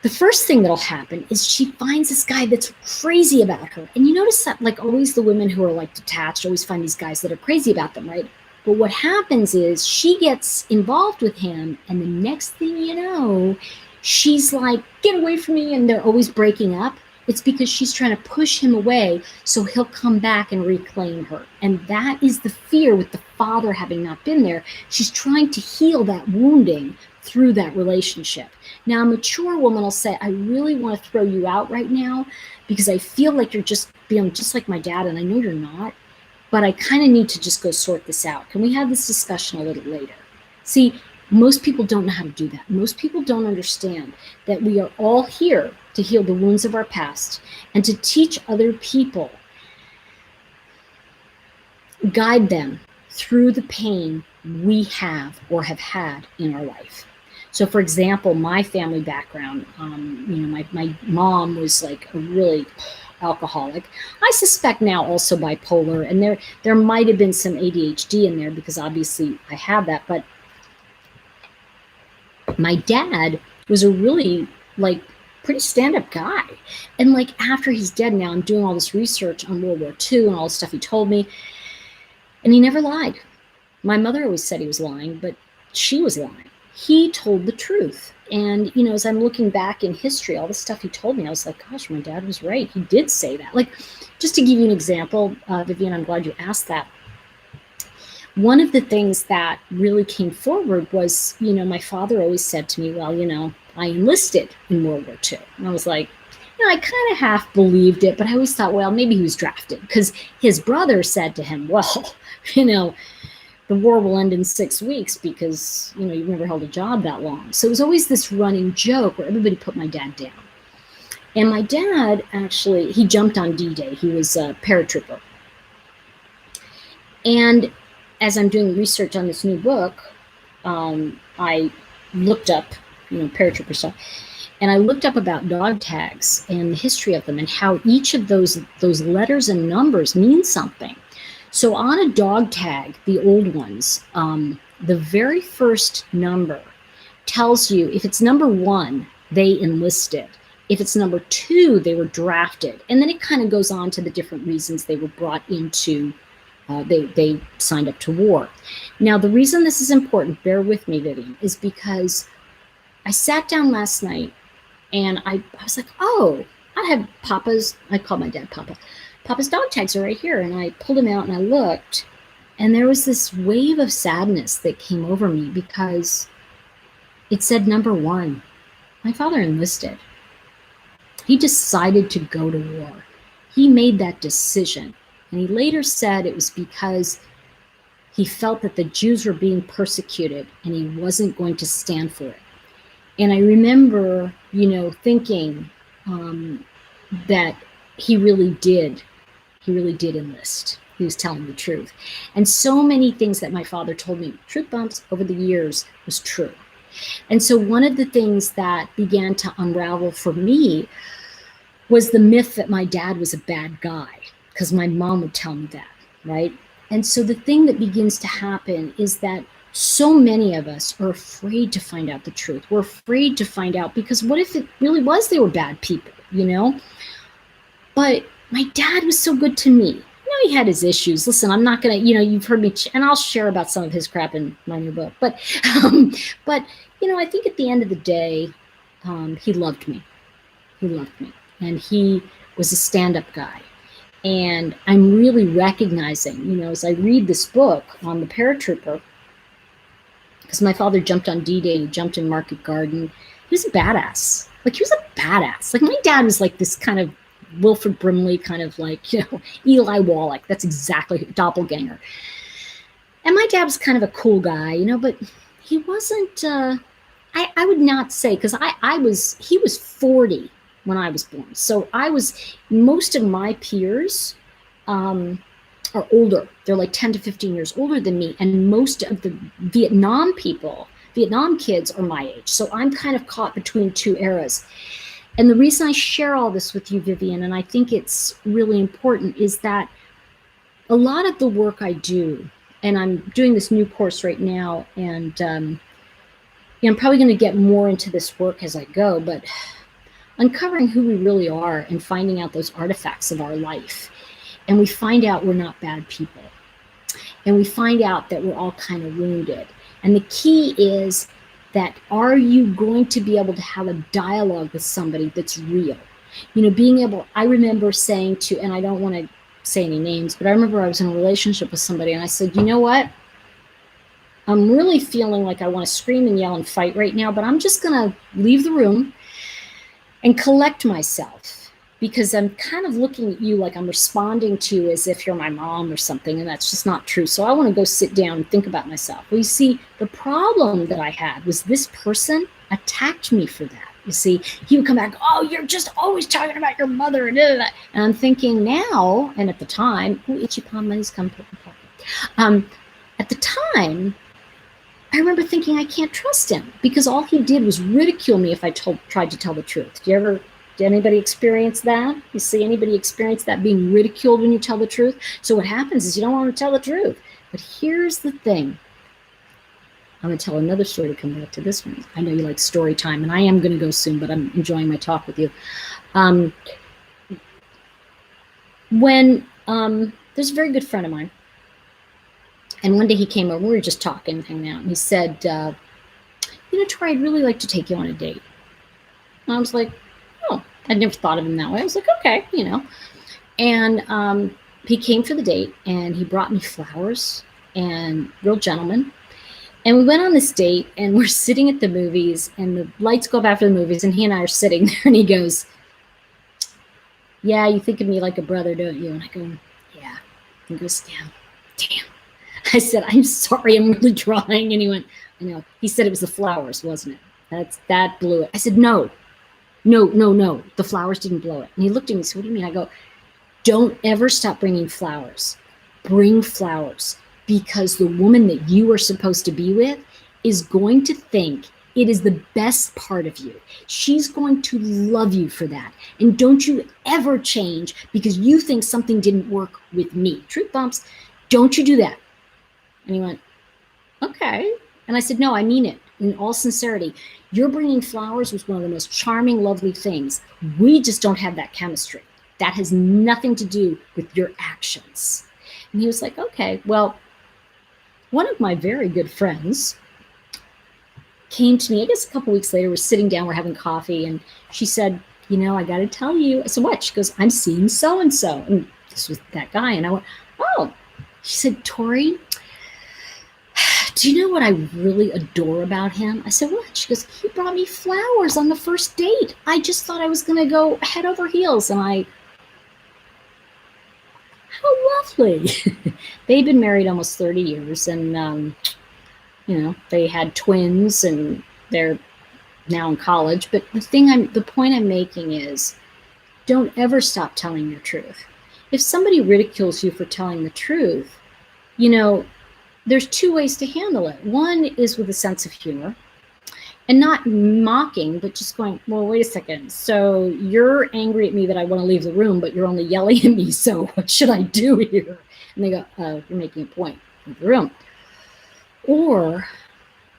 the first thing that'll happen is she finds this guy that's crazy about her. And you notice that, like, always the women who are like detached always find these guys that are crazy about them, right? But what happens is she gets involved with him, and the next thing you know, she's like, get away from me, and they're always breaking up. It's because she's trying to push him away so he'll come back and reclaim her. And that is the fear with the father having not been there. She's trying to heal that wounding through that relationship. Now, a mature woman will say, I really want to throw you out right now because I feel like you're just being just like my dad, and I know you're not, but I kind of need to just go sort this out. Can we have this discussion a little later? See, most people don't know how to do that. Most people don't understand that we are all here to heal the wounds of our past and to teach other people, guide them through the pain we have or have had in our life. So, for example, my family background, my mom was like a really alcoholic. I suspect now also bipolar, and there might have been some ADHD in there because obviously I have that. But my dad was a really like pretty stand-up guy. And like after he's dead now, I'm doing all this research on World War II and all the stuff he told me, and he never lied. My mother always said he was lying, but she was lying. He told the truth. And, as I'm looking back in history, all the stuff he told me, I was like, gosh, my dad was right. He did say that. Like, just to give you an example, Vivian, I'm glad you asked that. One of the things that really came forward was, my father always said to me, well, I enlisted in World War II. And I was like, I kind of half believed it, but I always thought, well, maybe he was drafted, because his brother said to him, well, the war will end in 6 weeks because, you know, you've never held a job that long. So it was always this running joke where everybody put my dad down. And my dad, actually, he jumped on D-Day. He was a paratrooper. And as I'm doing research on this new book, I looked up, you know, paratrooper stuff. And I looked up about dog tags and the history of them and how each of those letters and numbers mean something. So on a dog tag, the old ones, the very first number tells you if it's number 1, they enlisted. If it's number 2, they were drafted. And then it kind of goes on to the different reasons they were brought into, they signed up to war. Now, the reason this is important, bear with me, Vivian, is because I sat down last night and I was like, oh, I have Papa's, I call my dad Papa. Papa's dog tags are right here. And I pulled them out and I looked, and there was this wave of sadness that came over me because it said number 1. My father enlisted. He decided to go to war. He made that decision. And he later said it was because he felt that the Jews were being persecuted and he wasn't going to stand for it. And I remember, you know, thinking that he really did enlist. He was telling the truth. And so many things that my father told me, truth bumps over the years, was true. And so one of the things that began to unravel for me was the myth that my dad was a bad guy, because my mom would tell me that, right? And so the thing that begins to happen is that so many of us are afraid to find out the truth. We're afraid to find out because what if it really was they were bad people, you know? But my dad was so good to me. You know, he had his issues. Listen, I'm not going to, you know, you've heard me, and I'll share about some of his crap in my new book. But, you know, I think at the end of the day, he loved me. He loved me. And he was a stand-up guy. And I'm really recognizing, you know, as I read this book on the paratrooper, because my father jumped on D-Day, he jumped in Market Garden. He was a badass. Like, he was a badass. Like, my dad was like this kind of Wilford Brimley, kind of like, you know, Eli Wallach. That's exactly doppelganger. And my dad was kind of a cool guy, you know, but he wasn't, I would not say, because he was 40 when I was born. So most of my peers are older. They're like 10 to 15 years older than me. And most of the Vietnam kids are my age. So I'm kind of caught between two eras. And the reason I share all this with you, Vivian, and I think it's really important, is that a lot of the work I do, and I'm doing this new course right now, and you know, I'm probably going to get more into this work as I go, but uncovering who we really are and finding out those artifacts of our life. And we find out we're not bad people. And we find out that we're all kind of wounded. And the key is that, are you going to be able to have a dialogue with somebody that's real? You know, I remember saying to, and I don't want to say any names, but I remember I was in a relationship with somebody and I said, you know what? I'm really feeling like I want to scream and yell and fight right now, but I'm just going to leave the room and collect myself, because I'm kind of looking at you like I'm responding to you as if you're my mom or something, and that's just not true. So I want to go sit down and think about myself. Well, you see, the problem that I had was this person attacked me for that. You see, he would come back, oh, you're just always talking about your mother. And I'm thinking now, and at the time, itchy palm, money's come. At the time, I remember thinking I can't trust him because all he did was ridicule me if I tried to tell the truth. Did anybody experience that? You see anybody experience that, being ridiculed when you tell the truth? So what happens is you don't want to tell the truth. But here's the thing. I'm going to tell another story to come back to this one. I know you like story time, and I am going to go soon, but I'm enjoying my talk with you. There's a very good friend of mine, and one day he came over, we were just talking, hanging out, and he said, you know, Tori, I'd really like to take you on a date. And I was like, oh, I'd never thought of him that way. I was like, okay, you know. And he came for the date, and he brought me flowers, and real gentleman. And we went on this date, and we're sitting at the movies, and the lights go up after the movies, and he and I are sitting there, and he goes, yeah, you think of me like a brother, don't you? And I go, yeah. He goes, yeah, damn. I said, I'm sorry, I'm really trying. And he went, I know. He said it was the flowers, wasn't it? That blew it. I said, no. The flowers didn't blow it. And he looked at me and said, what do you mean? I go, don't ever stop bringing flowers. Bring flowers, because the woman that you are supposed to be with is going to think it is the best part of you. She's going to love you for that. And don't you ever change because you think something didn't work with me. Truth bumps. Don't you do that. And he went, okay. And I said, no, I mean it in all sincerity. Your bringing flowers was one of the most charming, lovely things. We just don't have that chemistry. That has nothing to do with your actions. And he was like, okay. Well, one of my very good friends came to me, I guess a couple weeks later, we're sitting down, we're having coffee, and she said, you know, I got to tell you. I said, what? She goes, I'm seeing so-and-so. And this was that guy. And I went, oh. She said, Tori, do you know what I really adore about him? I said, what? She goes, he brought me flowers on the first date. I just thought I was going to go head over heels. And how lovely. They've been married almost 30 years. And, you know, they had twins and they're now in college. But the point I'm making is, don't ever stop telling your truth. If somebody ridicules you for telling the truth, you know, there's two ways to handle it. One is with a sense of humor and not mocking, but just going, well, wait a second. So you're angry at me that I want to leave the room, but you're only yelling at me. So what should I do here? And they go, oh, you're making a point. Leave the room. Or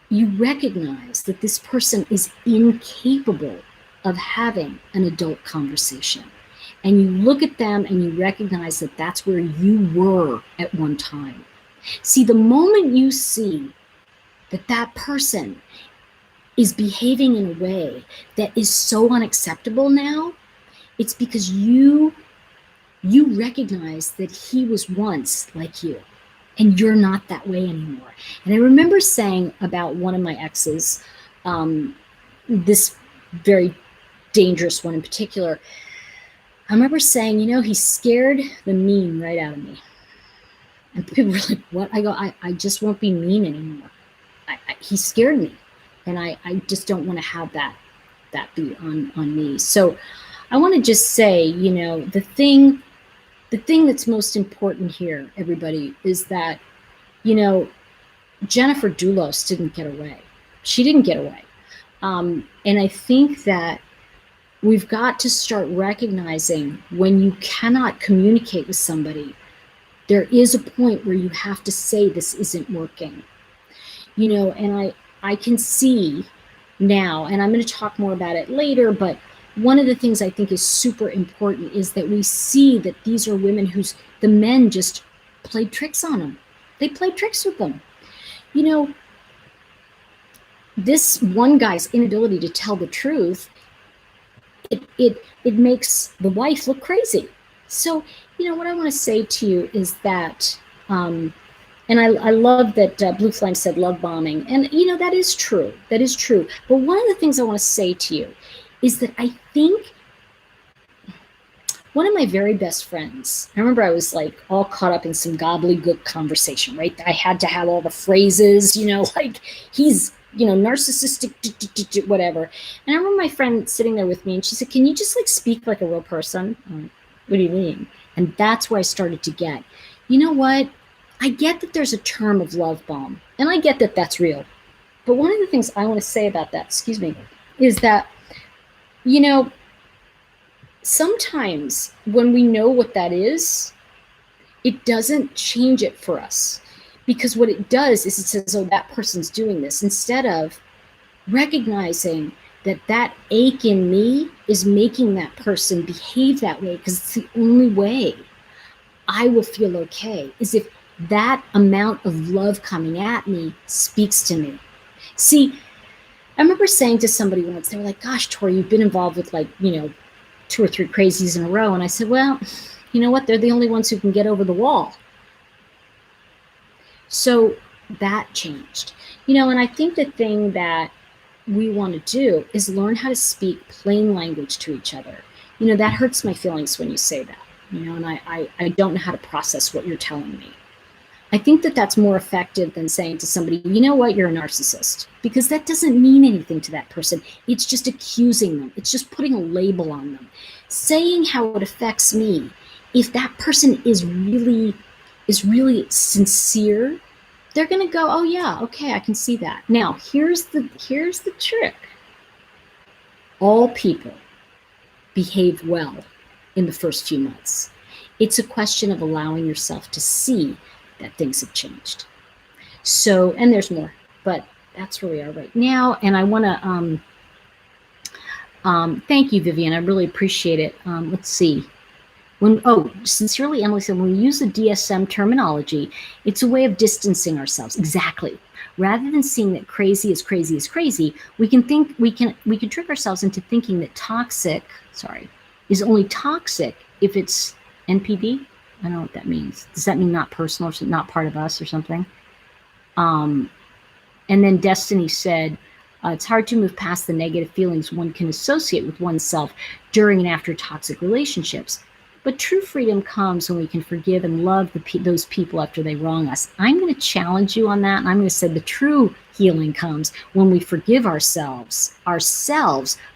you recognize that this person is incapable of having an adult conversation. And you look at them and you recognize that that's where you were at one time. See, the moment you see that that person is behaving in a way that is so unacceptable now, it's because you recognize that he was once like you and you're not that way anymore. And I remember saying about one of my exes, this very dangerous one in particular, I remember saying, you know, he scared the mean right out of me. And people were like, what? I go, I just won't be mean anymore. He scared me. And I just don't want to have that be on me. So I want to just say, you know, the thing that's most important here, everybody, is that, you know, Jennifer Dulos didn't get away. She didn't get away. And I think that we've got to start recognizing when you cannot communicate with somebody, there is a point where you have to say this isn't working. You know, and I can see now, and I'm going to talk more about it later, but one of the things I think is super important is that we see that these are women the men just played tricks on them. They played tricks with them. You know, this one guy's inability to tell the truth, it makes the wife look crazy. So, you know, what I want to say to you is that, and I love that Blue Flame said love bombing. And, you know, that is true. That is true. But one of the things I want to say to you is that I think one of my very best friends, I remember I was like all caught up in some gobbledygook conversation, right? I had to have all the phrases, you know, like he's, you know, narcissistic, whatever. And I remember my friend sitting there with me and she said, can you just like speak like a real person? What do you mean? And that's where I started to get, you know what? I get that there's a term of love bomb, and I get that that's real. But one of the things I want to say about that, is that, you know, sometimes when we know what that is, it doesn't change it for us. Because what it does is it says, oh, that person's doing this, instead of recognizing that ache in me is making that person behave that way, because it's the only way I will feel okay, is if that amount of love coming at me speaks to me. See, I remember saying to somebody once, they were like, gosh, Tori, you've been involved with like, you know, 2 or 3 crazies in a row. And I said, well, you know what? They're the only ones who can get over the wall. So that changed, you know, and I think the thing that we want to do is learn how to speak plain language to each other. You know, that hurts my feelings when you say that, you know, and I don't know how to process what you're telling me. I think that that's more effective than saying to somebody, you know what, you're a narcissist, because that doesn't mean anything to that person. It's just accusing them. It's just putting a label on them. Saying how it affects me, if that person is really sincere, they're going to go, oh yeah, okay, I can see that. Now, here's the trick. All people behave well in the first few months. It's a question of allowing yourself to see that things have changed. So, and there's more, but that's where we are right now. And I want to thank you, Vivian. I really appreciate it. Let's see. Sincerely, Emily said, when we use the DSM terminology, it's a way of distancing ourselves. Exactly. Rather than seeing that crazy is crazy is crazy, we can trick ourselves into thinking that toxic, is only toxic if it's NPD. I don't know what that means. Does that mean not personal or not part of us or something? And then Destiny said, it's hard to move past the negative feelings one can associate with oneself during and after toxic relationships. But true freedom comes when we can forgive and love those people after they wrong us. I'm going to challenge you on that. And I'm going to say the true healing comes when we forgive ourselves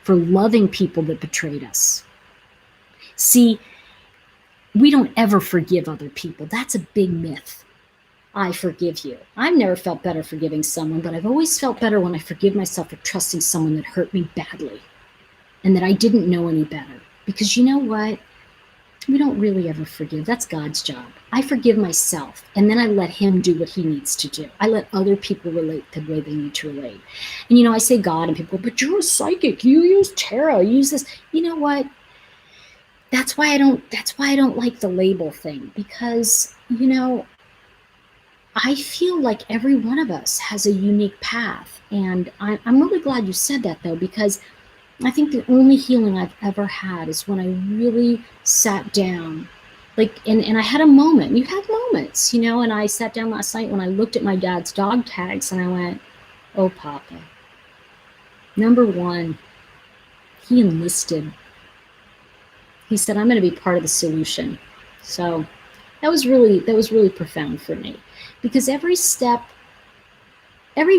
for loving people that betrayed us. See, we don't ever forgive other people. That's a big myth. I forgive you. I've never felt better forgiving someone, but I've always felt better when I forgive myself for trusting someone that hurt me badly and that I didn't know any better. Because you know what? We don't really ever forgive. That's God's job. I forgive myself, and then I let him do what he needs to do. I let other people relate the way they need to relate. And, I say God, and people go, but you're a psychic. You use tarot. You use this. You know what? That's why I don't like the label thing, because, I feel like every one of us has a unique path. And I'm really glad you said that, though, because I think the only healing I've ever had is when I really sat down, and I had a moment. You have moments, and I sat down last night when I looked at my dad's dog tags and I went, oh, Papa. Number one, he enlisted. He said, I'm going to be part of the solution. So that was really profound for me, because every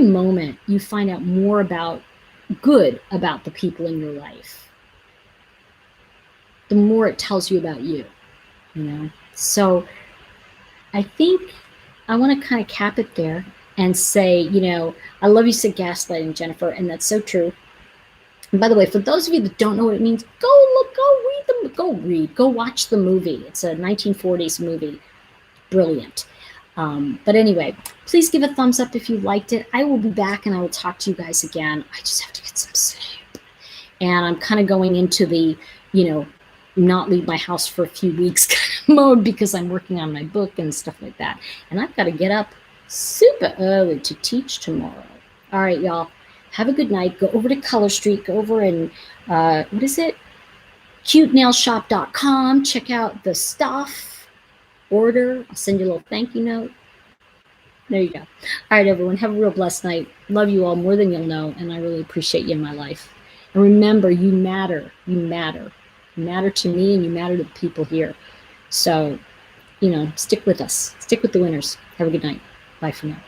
moment you find out more good about the people in your life, the more it tells you about you, So I think I want to kind of cap it there and say, I love you said gaslighting, Jennifer, and that's so true. And by the way, for those of you that don't know what it means, go watch the movie. It's a 1940s movie. Brilliant. But anyway, please give a thumbs up if you liked it. I will be back and I will talk to you guys again. I just have to get some sleep. And I'm kind of going into the, not leave my house for a few weeks kind of mode, because I'm working on my book and stuff like that. And I've got to get up super early to teach tomorrow. All right, y'all. Have a good night. Go over to Color Street. Go over and, what is it? cutenailshop.com. Check out the stuff. Order. I'll send you a little thank you note. There you go. All right, everyone. Have a real blessed night. Love you all more than you'll know, and I really appreciate you in my life. And remember, you matter. You matter. You matter to me, and you matter to the people here. So, stick with us. Stick with the winners. Have a good night. Bye for now.